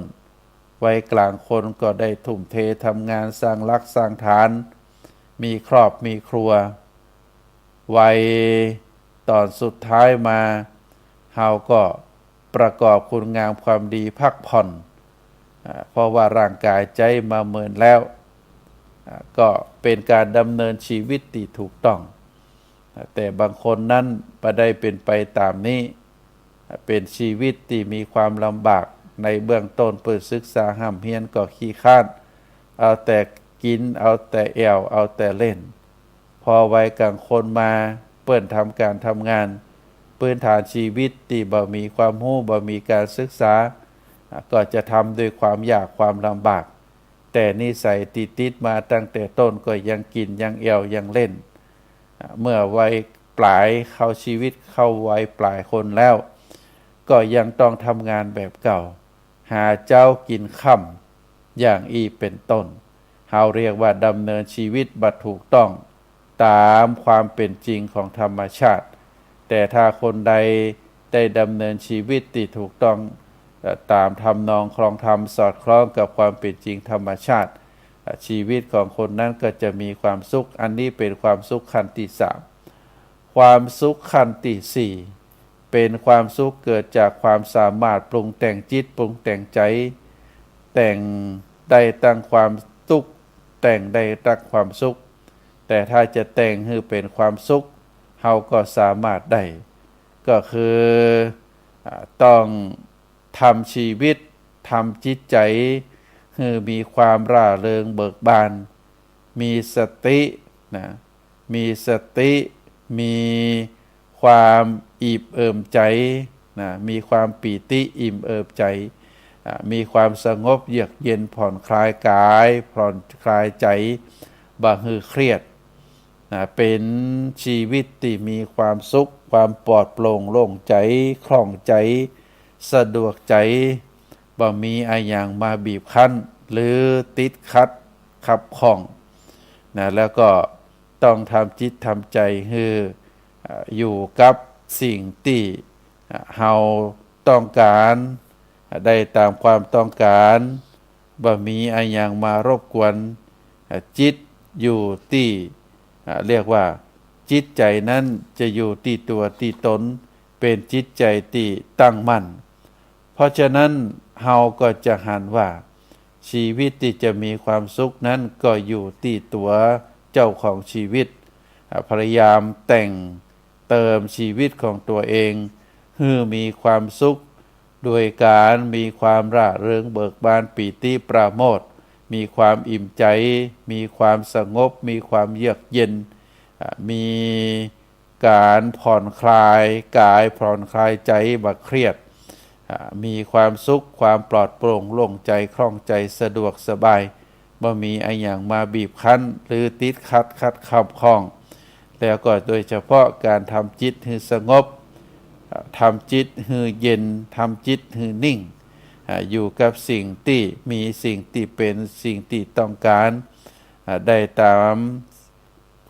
วัยกลางคนก็ได้ทุ่มเททำงานสร้างรักสร้างฐานมีครอบมีครัววัยตอนสุดท้ายมาเราก็ประกอบคุณงามความดีพักผ่อนเพราะว่าร่างกายใจมาเมินแล้วก็เป็นการดำเนินชีวิตที่ถูกต้องแต่บางคนนั้นไม่ได้เป็นไปตามนี้เป็นชีวิตที่มีความลำบากในเบื้องต้นเปิดศึกษาห้ำเฮียนก็ขี้คร้านเอาแต่กินเอาแต่แอวเอาแต่เล่นพอวัยกลางคนมาเปิดทำการทำงานพื้นฐานชีวิตที่บ่มีความรู้บ่มีการศึกษาก็จะทำด้วยความยากความลำบากแต่นิสัยติดมาตั้งแต่ต้นก็ยังกินยังแอวยังเล่น เมื่อวัยปลายเข้าชีวิตเข้าวัยปลายคนแล้วก็ยังต้องทำงานแบบเก่าหาเจ้ากินค่ำอย่างอีเป็นต้นเราเรียกว่าดำเนินชีวิตบัดถูกต้องตามความเป็นจริงของธรรมชาติแต่ถ้าคนใดได้ดำเนินชีวิตที่ถูกต้องตามทำนองครองธรรมสอดคล้องกับความเป็นจริงธรรมชาติชีวิตของคนนั้นก็จะมีความสุขอันนี้เป็นความสุขขั้นที่สามความสุขขั้นที่สี่เป็นความสุขเกิดจากความสามารถปรุงแต่งจิตปรุงแต่งใจแต่งได้ตั้งความสุขแต่งได้ตั้งความสุขแต่ถ้าจะแต่งให้เป็นความสุขเฮาก็สามารถได้ก็คือต้องทำชีวิตทำจิตใจให้มีความร่าเริงเบิกบานมีสตินะมีสติมีความอิ่มเอิบใจนะมีความปีติอิ่มเอิบใจมีความสงบเยือกเย็นผ่อนคลายกายผ่อนคลายใจบ่ฮือเครียดนะเป็นชีวิตที่มีความสุขความปลอดโปร่งโล่งใจคล่องใจสะดวกใจบ่มีอะไรอย่างมาบีบคั้นหรือติดขัดขับข้องนะแล้วก็ต้องทำจิตทำใจให้อยู่กับสิ่งที่เฮาต้องการได้ตามความต้องการบ่มีอะไรอย่างมารบกวนจิตอยู่ที่เรียกว่าจิตใจนั้นจะอยู่ที่ตัวที่ตนเป็นจิตใจที่ตั้งมั่นเพราะฉะนั้นเฮาก็จะหันว่าชีวิตที่จะมีความสุขนั้นก็อยู่ที่ตัวเจ้าของชีวิตพยายามแต่งเติมชีวิตของตัวเองให้มีความสุขโดยการมีความร่าเริงเบิกบานปีติปราโมทย์มีความอิ่มใจมีความสงบมีความเยือกเย็นมีการผ่อนคลายกายผ่อนคลายใจบ่เครียดมีความสุขความปลอดโปร่งโล่งใจคล่องใจสะดวกสบายบ่มีอะไรอย่างมาบีบคั้นหรือติดขัดขับข้องแล้วก็โดยเฉพาะการทำจิตให้สงบทำจิตให้เย็นทำจิตให้นิ่งอยู่กับสิ่งที่มีสิ่งที่เป็นสิ่งที่ต้องการได้ตาม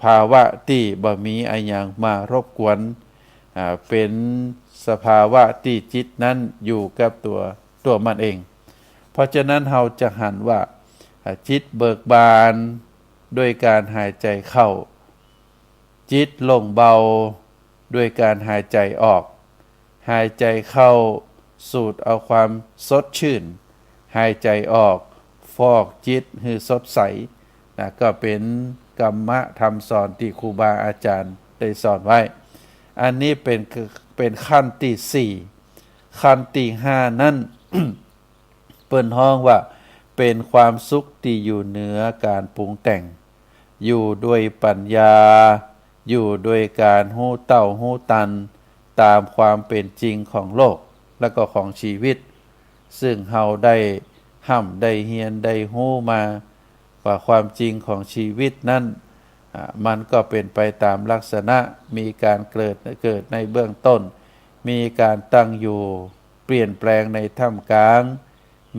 ภาวะที่บ่มีอะไรอย่างมารบกวนเป็นสภาวะที่จิตนั้นอยู่กับตัวมันเองเพราะฉะนั้นเราจะหันว่าจิตเบิกบานด้วยการหายใจเข้าจิตลงเบาด้วยการหายใจออกหายใจเข้าสูดเอาความสดชื่นหายใจออกฟอกจิตให้สดใสนะก็เป็นกรรมธรรมสอนที่ครูบาอาจารย์ได้สอนไว้อันนี้เป็นขั้นที่สี่ขั้นที่ห้านั้น เปิ้นห้องว่าเป็นความสุขที่อยู่เหนือการปรุงแต่งอยู่ด้วยปัญญาอยู่ด้วยการหู้เต้าหู้ตันตามความเป็นจริงของโลกและก็ของชีวิตซึ่งเฮาได้ห้ำได้เฮียนได้หู้มาว่าความจริงของชีวิตนั้นมันก็เป็นไปตามลักษณะมีการเกิดในเบื้องต้นมีการตั้งอยู่เปลี่ยนแปลงในท่ามกลาง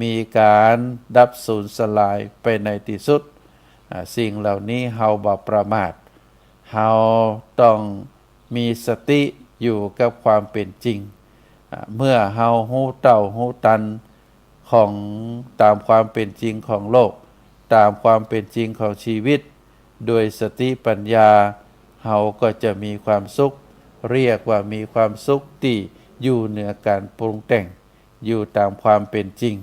มีการดับสูญสลายไปในที่สุดสิ่งเหล่านี้เฮาบ่ประมาทเฮาต้องมีสติอยู่กับความเป็นจริงเมื่อเฮาฮู้เต้าฮู้ตันของตามความเป็นจริงของโลกตามความเป็นจริงของชีวิตโดยสติปัญญาเฮาก็จะมีความสุขเรียกว่ามีความสุขที่อยู่เหนือการปรุงแต่งอยู่ตามความเป็นจริง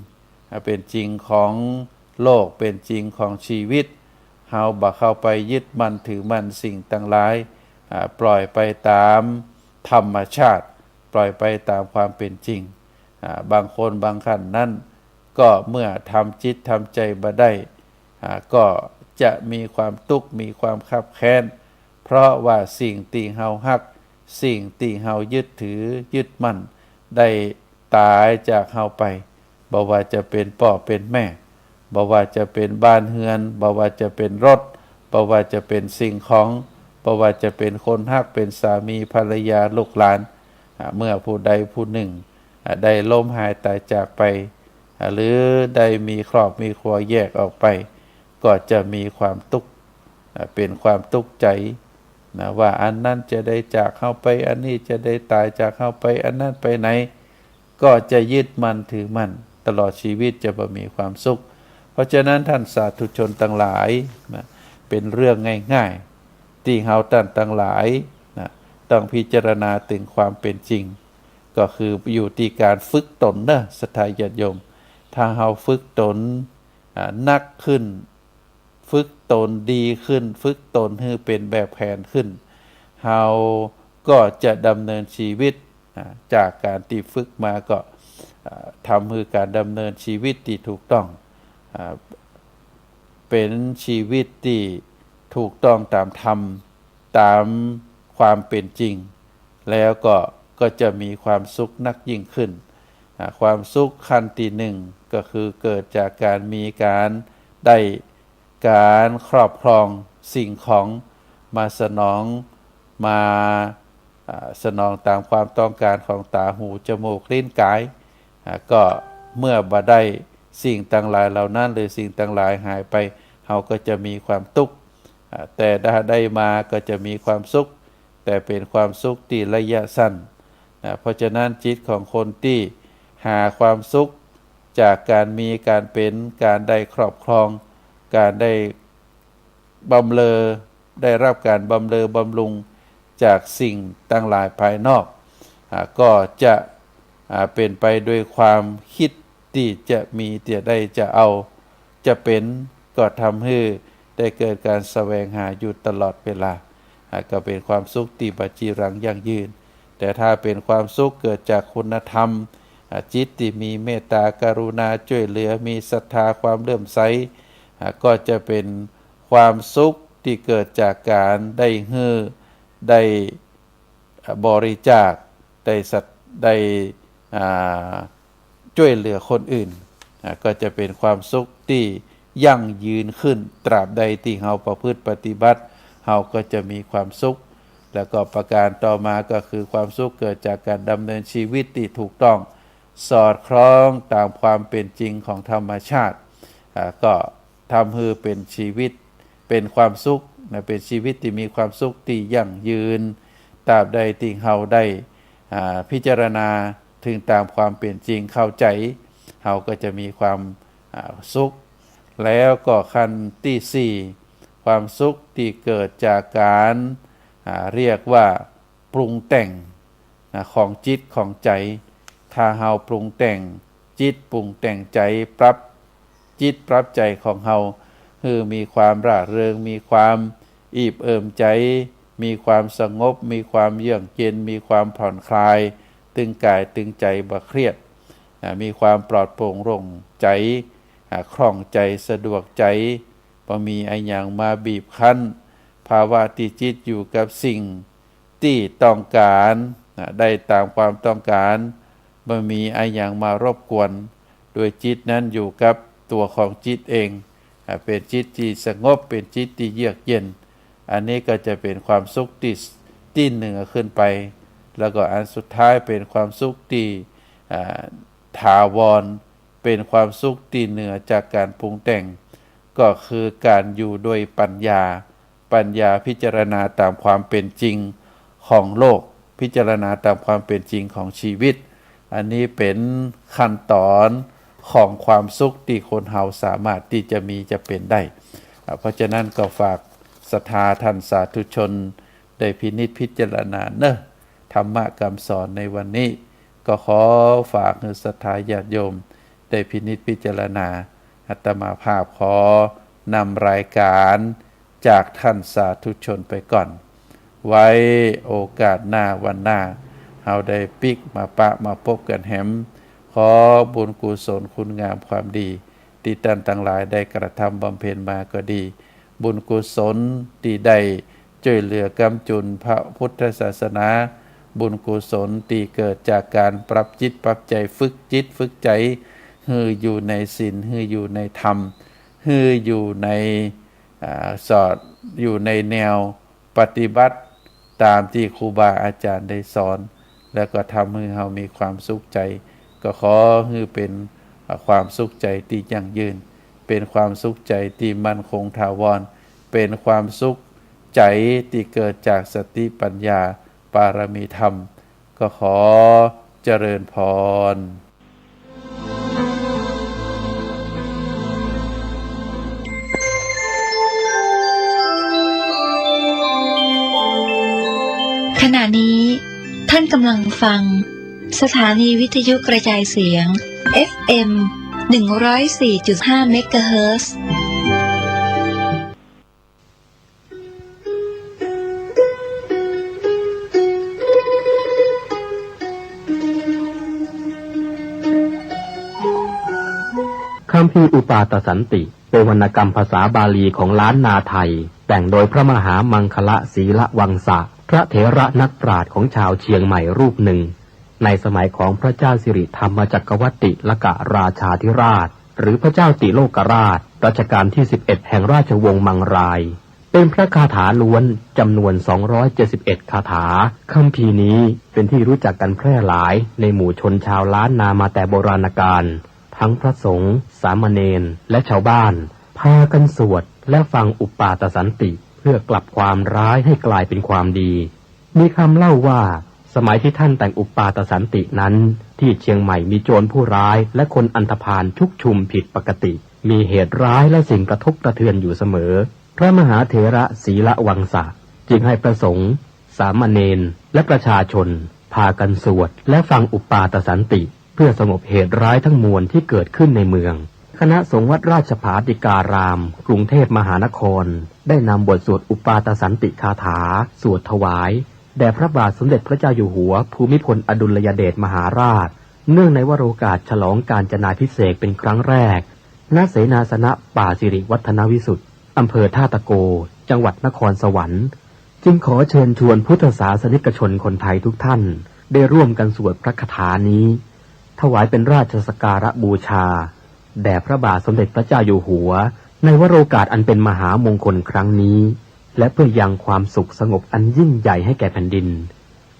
เป็นจริงของโลกเป็นจริงของชีวิตเฮาบ่เข้าไปยึดมั่นถือมั่นสิ่งต่างหลายปล่อยไปตามธรรมชาติปล่อยไปตามความเป็นจริงบางคนบางท่านนั้นก็เมื่อทำจิตทำใจบ่ได้ก็จะมีความทุกข์มีความคับแค้นเพราะว่าสิ่งที่เฮาฮักสิ่งที่เฮายึดถือยึดมั่นได้ตายจากเฮาไปบ่ว่าจะเป็นพ่อเป็นแม่บ่ว่าจะเป็นบ้านเฮือนบ่ว่าจะเป็นรถบ่ว่าจะเป็นสิ่งของ เพราะว่าจะเป็นคนฮักเป็นสามีภรรยาลูกหลานเมื่อผู้ใดผู้หนึ่งได้ล้มหายตายจากไปหรือได้มีครอบมีครัวแยกออกไปก็จะมีความทุกข์เป็นความทุกข์ใจนะว่าอันนั้นจะได้จากเข้าไปอันนี้จะได้ตายจากเข้าไปอันนั้นไปไหนก็จะยึดมั่นถือมั่นตลอดชีวิตจะบ่มีความสุขเพราะฉะนั้นท่านสาธุชนทั้งหลายนะเป็นเรื่องง่ายๆที่เฮาท่านทั้งหลายนะต้องพิจารณาถึงความเป็นจริงก็คืออยู่ที่การฝึกตนนะศรัทธาญาติโยมถ้าเฮาฝึกตนนักขึ้นฝึกตนดีขึ้นฝึกตนให้เป็นแบบแผนขึ้นเฮาก็จะดำเนินชีวิตจากการที่ฝึกมาก็ทำให้การดำเนินชีวิตที่ถูกต้องเป็นชีวิตที่ถูกต้องตามธรรมตามความเป็นจริงแล้วก็จะมีความสุขนักยิ่งขึ้นความสุขขั้นที่หนึ่งก็คือเกิดจากการมีการได้การครอบครองสิ่งของมาสนองมาสนองตามความต้องการของตาหูจมูกลิ้นกายก็เมื่อบ่ได้สิ่งต่างหลายเหล่านั้นหรือสิ่งต่างหลายหายไปเราก็จะมีความทุกข์แต่ถ้าได้มาก็จะมีความสุขแต่เป็นความสุขที่ระยะสั้นเพราะฉะนั้นจิตของคนที่หาความสุขจากการมีการเป็นการได้ครอบครองการได้บำเรอได้รับการบำเรอบำรุงจากสิ่งต่างหลายภายนอกก็จะเป็นไปด้วยความคิดที่จะมีที่ได้จะเอาจะเป็นก็ทำให้ได้เกิดการแสวงหาอยู่ตลอดเวลาก็เป็นความสุขที่บัจีรังยั่งยืนแต่ถ้าเป็นความสุขเกิดจากคุณธรรมจิตที่มีเมตตากรุณาช่วยเหลือมีศรัทธาความเลื่อมใสก็จะเป็นความสุขที่เกิดจากการได้ได้บริจาคได้ช่วยเหลือคนอื่นก็จะเป็นความสุขที่ยั่งยืนขึ้นตราบใดที่เราประพฤติปฏิบัติเราก็จะมีความสุขแล้วก็ประการต่อมาก็คือความสุขเกิดจากการดำเนินชีวิตที่ถูกต้องสอดคล้องตามความเป็นจริงของธรรมชาติก็ทำให้เป็นชีวิตเป็นความสุขเป็นชีวิตที่มีความสุขที่ยั่งยืนตราบใดที่เราได้พิจารณาถึงตามความเป็นจริงเข้าใจเราก็จะมีความสุขแล้วก็ขั้นที่สี่ความสุขที่เกิดจากการเรียกว่าปรุงแต่งของจิตของใจถ้าเราปรุงแต่งจิตปรุงแต่งใจปรับจิตปรับใจของเราคือมีความร่าเริงมีความอิ่มเอิบใจมีความสงบมีความเยือกเย็นมีความผ่อนคลายตึงกายตึงใจบ่เครียดมีความปลอดโปร่งโล่งใจคล่องใจสะดวกใจบ่มีอะไรอย่างมาบีบคั้นภาวะที่จิตอยู่กับสิ่งที่ต้องการได้ตามความต้องการบ่มีอะไรอย่างมารบกวนโดยจิตนั้นอยู่กับตัวของจิตเองเป็นจิตที่สงบเป็นจิตที่เยือกเย็นอันนี้ก็จะเป็นความสุขที่เหนือขึ้นไปแล้วก็อันสุดท้ายเป็นความสุขที่ถาวรเป็นความสุขที่เหนือจากการปรุงแต่งก็คือการอยู่ด้วยปัญญาพิจารณาตามความเป็นจริงของโลกพิจารณาตามความเป็นจริงของชีวิตอันนี้เป็นขั้นตอนของความสุขที่คนเฮาสามารถที่จะมีจะเป็นได้เพราะฉะนั้นก็ฝากศรัทธาท่านสาธุชนได้พินิจพิจารณาธรรมะคำสอนในวันนี้ก็ขอฝากให้ศรัทธาญาติโยมได้พินิจพิจารณาอาตมาภาพขอนำรายการจากท่านสาธุชนไปก่อนไว้โอกาสหน้าวันหน้าเฮาได้ปิกมาปะมาพบกันแหมขอบุญกุศลคุณงามความดีที่ท่านทั้งหลายได้กระทำบำเพ็ญมาก็ดีบุญกุศลที่ได้ช่วยเหลือกำจุนพระพุทธศาสนาบุญกุศลที่เกิดจากการปรับจิตปรับใจฝึกจิตฝึกใจให้อยู่ในศีลให้อยู่ในธรรมให้อยู่ในสอดอยู่ในแนว ปฏิบัติตามที่ครูบาอาจารย์ได้สอนแล้วก็ทำให้เรามีความสุขใจก็ขอให้เป็นความสุขใจที่ยั่งยืนเป็นความสุขใจที่มั่นคงถาวรเป็นความสุขใจที่เกิดจากสติปัญญาปารมีธรรมก็ขอเจริญพรขณะนี้ท่านกำลังฟังสถานีวิทยุกระจายเสียง FM 104.5 เมกะเฮิรตซ์คัมภีร์อุปาทสันติเป็นวรรณกรรมภาษาบาลีของล้านนาไทยแต่งโดยพระมหามังคละศีละวังสะพระเถระนักปราชญ์ของชาวเชียงใหม่รูปหนึ่งในสมัยของพระเจ้าสิริธรรมจักรวรรดิลกราชาธิราชหรือพระเจ้าติโลกราชรัชกาลที่11แห่งราชวงศ์มังรายเป็นพระคาถาล้วนจำนวน271คาถาคัมภีร์นี้เป็นที่รู้จักกันแพร่หลายในหมู่ชนชาวล้านนามาแต่โบราณกาลทั้งพระสงฆ์สามเณรและชาวบ้านพากันสวดและฟังอุปาทสันติเพื่อกลับความร้ายให้กลายเป็นความดีมีคำเล่าว่าสมัยที่ท่านแต่งอุปาทสันตินั้นที่เชียงใหม่มีโจรผู้ร้ายและคนอันธพาลชุกชุมผิดปกติมีเหตุร้ายและสิ่งกระทบกระเทือนอยู่เสมอพระมหาเถระศีละวังสะจึงให้พระสงฆ์สามเณรและประชาชนพากันสวดและฟังอุปาทสันติเพื่อสงบเหตุร้ายทั้งมวลที่เกิดขึ้นในเมืองคณะสงฆ์วัดราชภาติการามกรุงเทพมหานครได้นำบทสวดอุปาทสันติคาถาสวดถวายแด่พระบาทสมเด็จพระเจ้าอยู่หัวภูมิพลอดุลยเดชมหาราชเนื่องในวโรกาสฉลองกาญจนาภิเษกเป็นครั้งแรกณเสนาสนะป่าสิริวัฒนวิสุทธิ์อำเภอท่าตะโกจังหวัดนครสวรรค์จึงขอเชิญชวนพุทธศาสนิกชนคนไทยทุกท่านได้ร่วมกันสวดพระคาถานี้ถวายเป็นราชสักการะบูชาแด่พระบาทสมเด็จพระเจ้าอยู่หัวในวโรกาสอันเป็นมหามงคลครั้งนี้และเพื่อยังความสุขสงบอันยิ่งใหญ่ให้แก่แผ่นดิน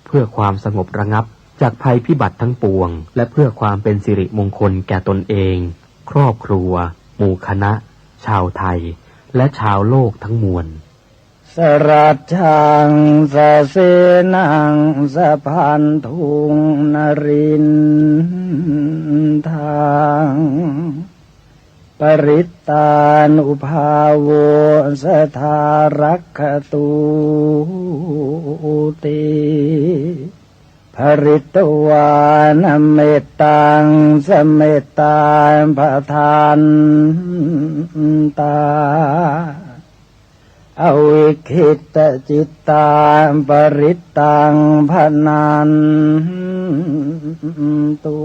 เพื่อความสงบระงับจากภัยพิบัติทั้งปวงและเพื่อความเป็นสิริมงคลแก่ตนเองครอบครัวหมู่คณะชาวไทยและชาวโลกทั้งมวลสรัจฉังสะเสนังสะพันธุงนรินทางปริตตานุภาโวสทารักขตุติภริตวานเมตตังสเมตตาภทานตาอวิคิตจิตตาปริตตังพนันตุ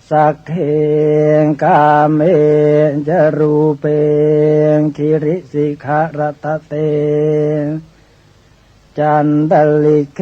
สักเขกาเมจรูเปคิริสิขารตเตจันตลิเค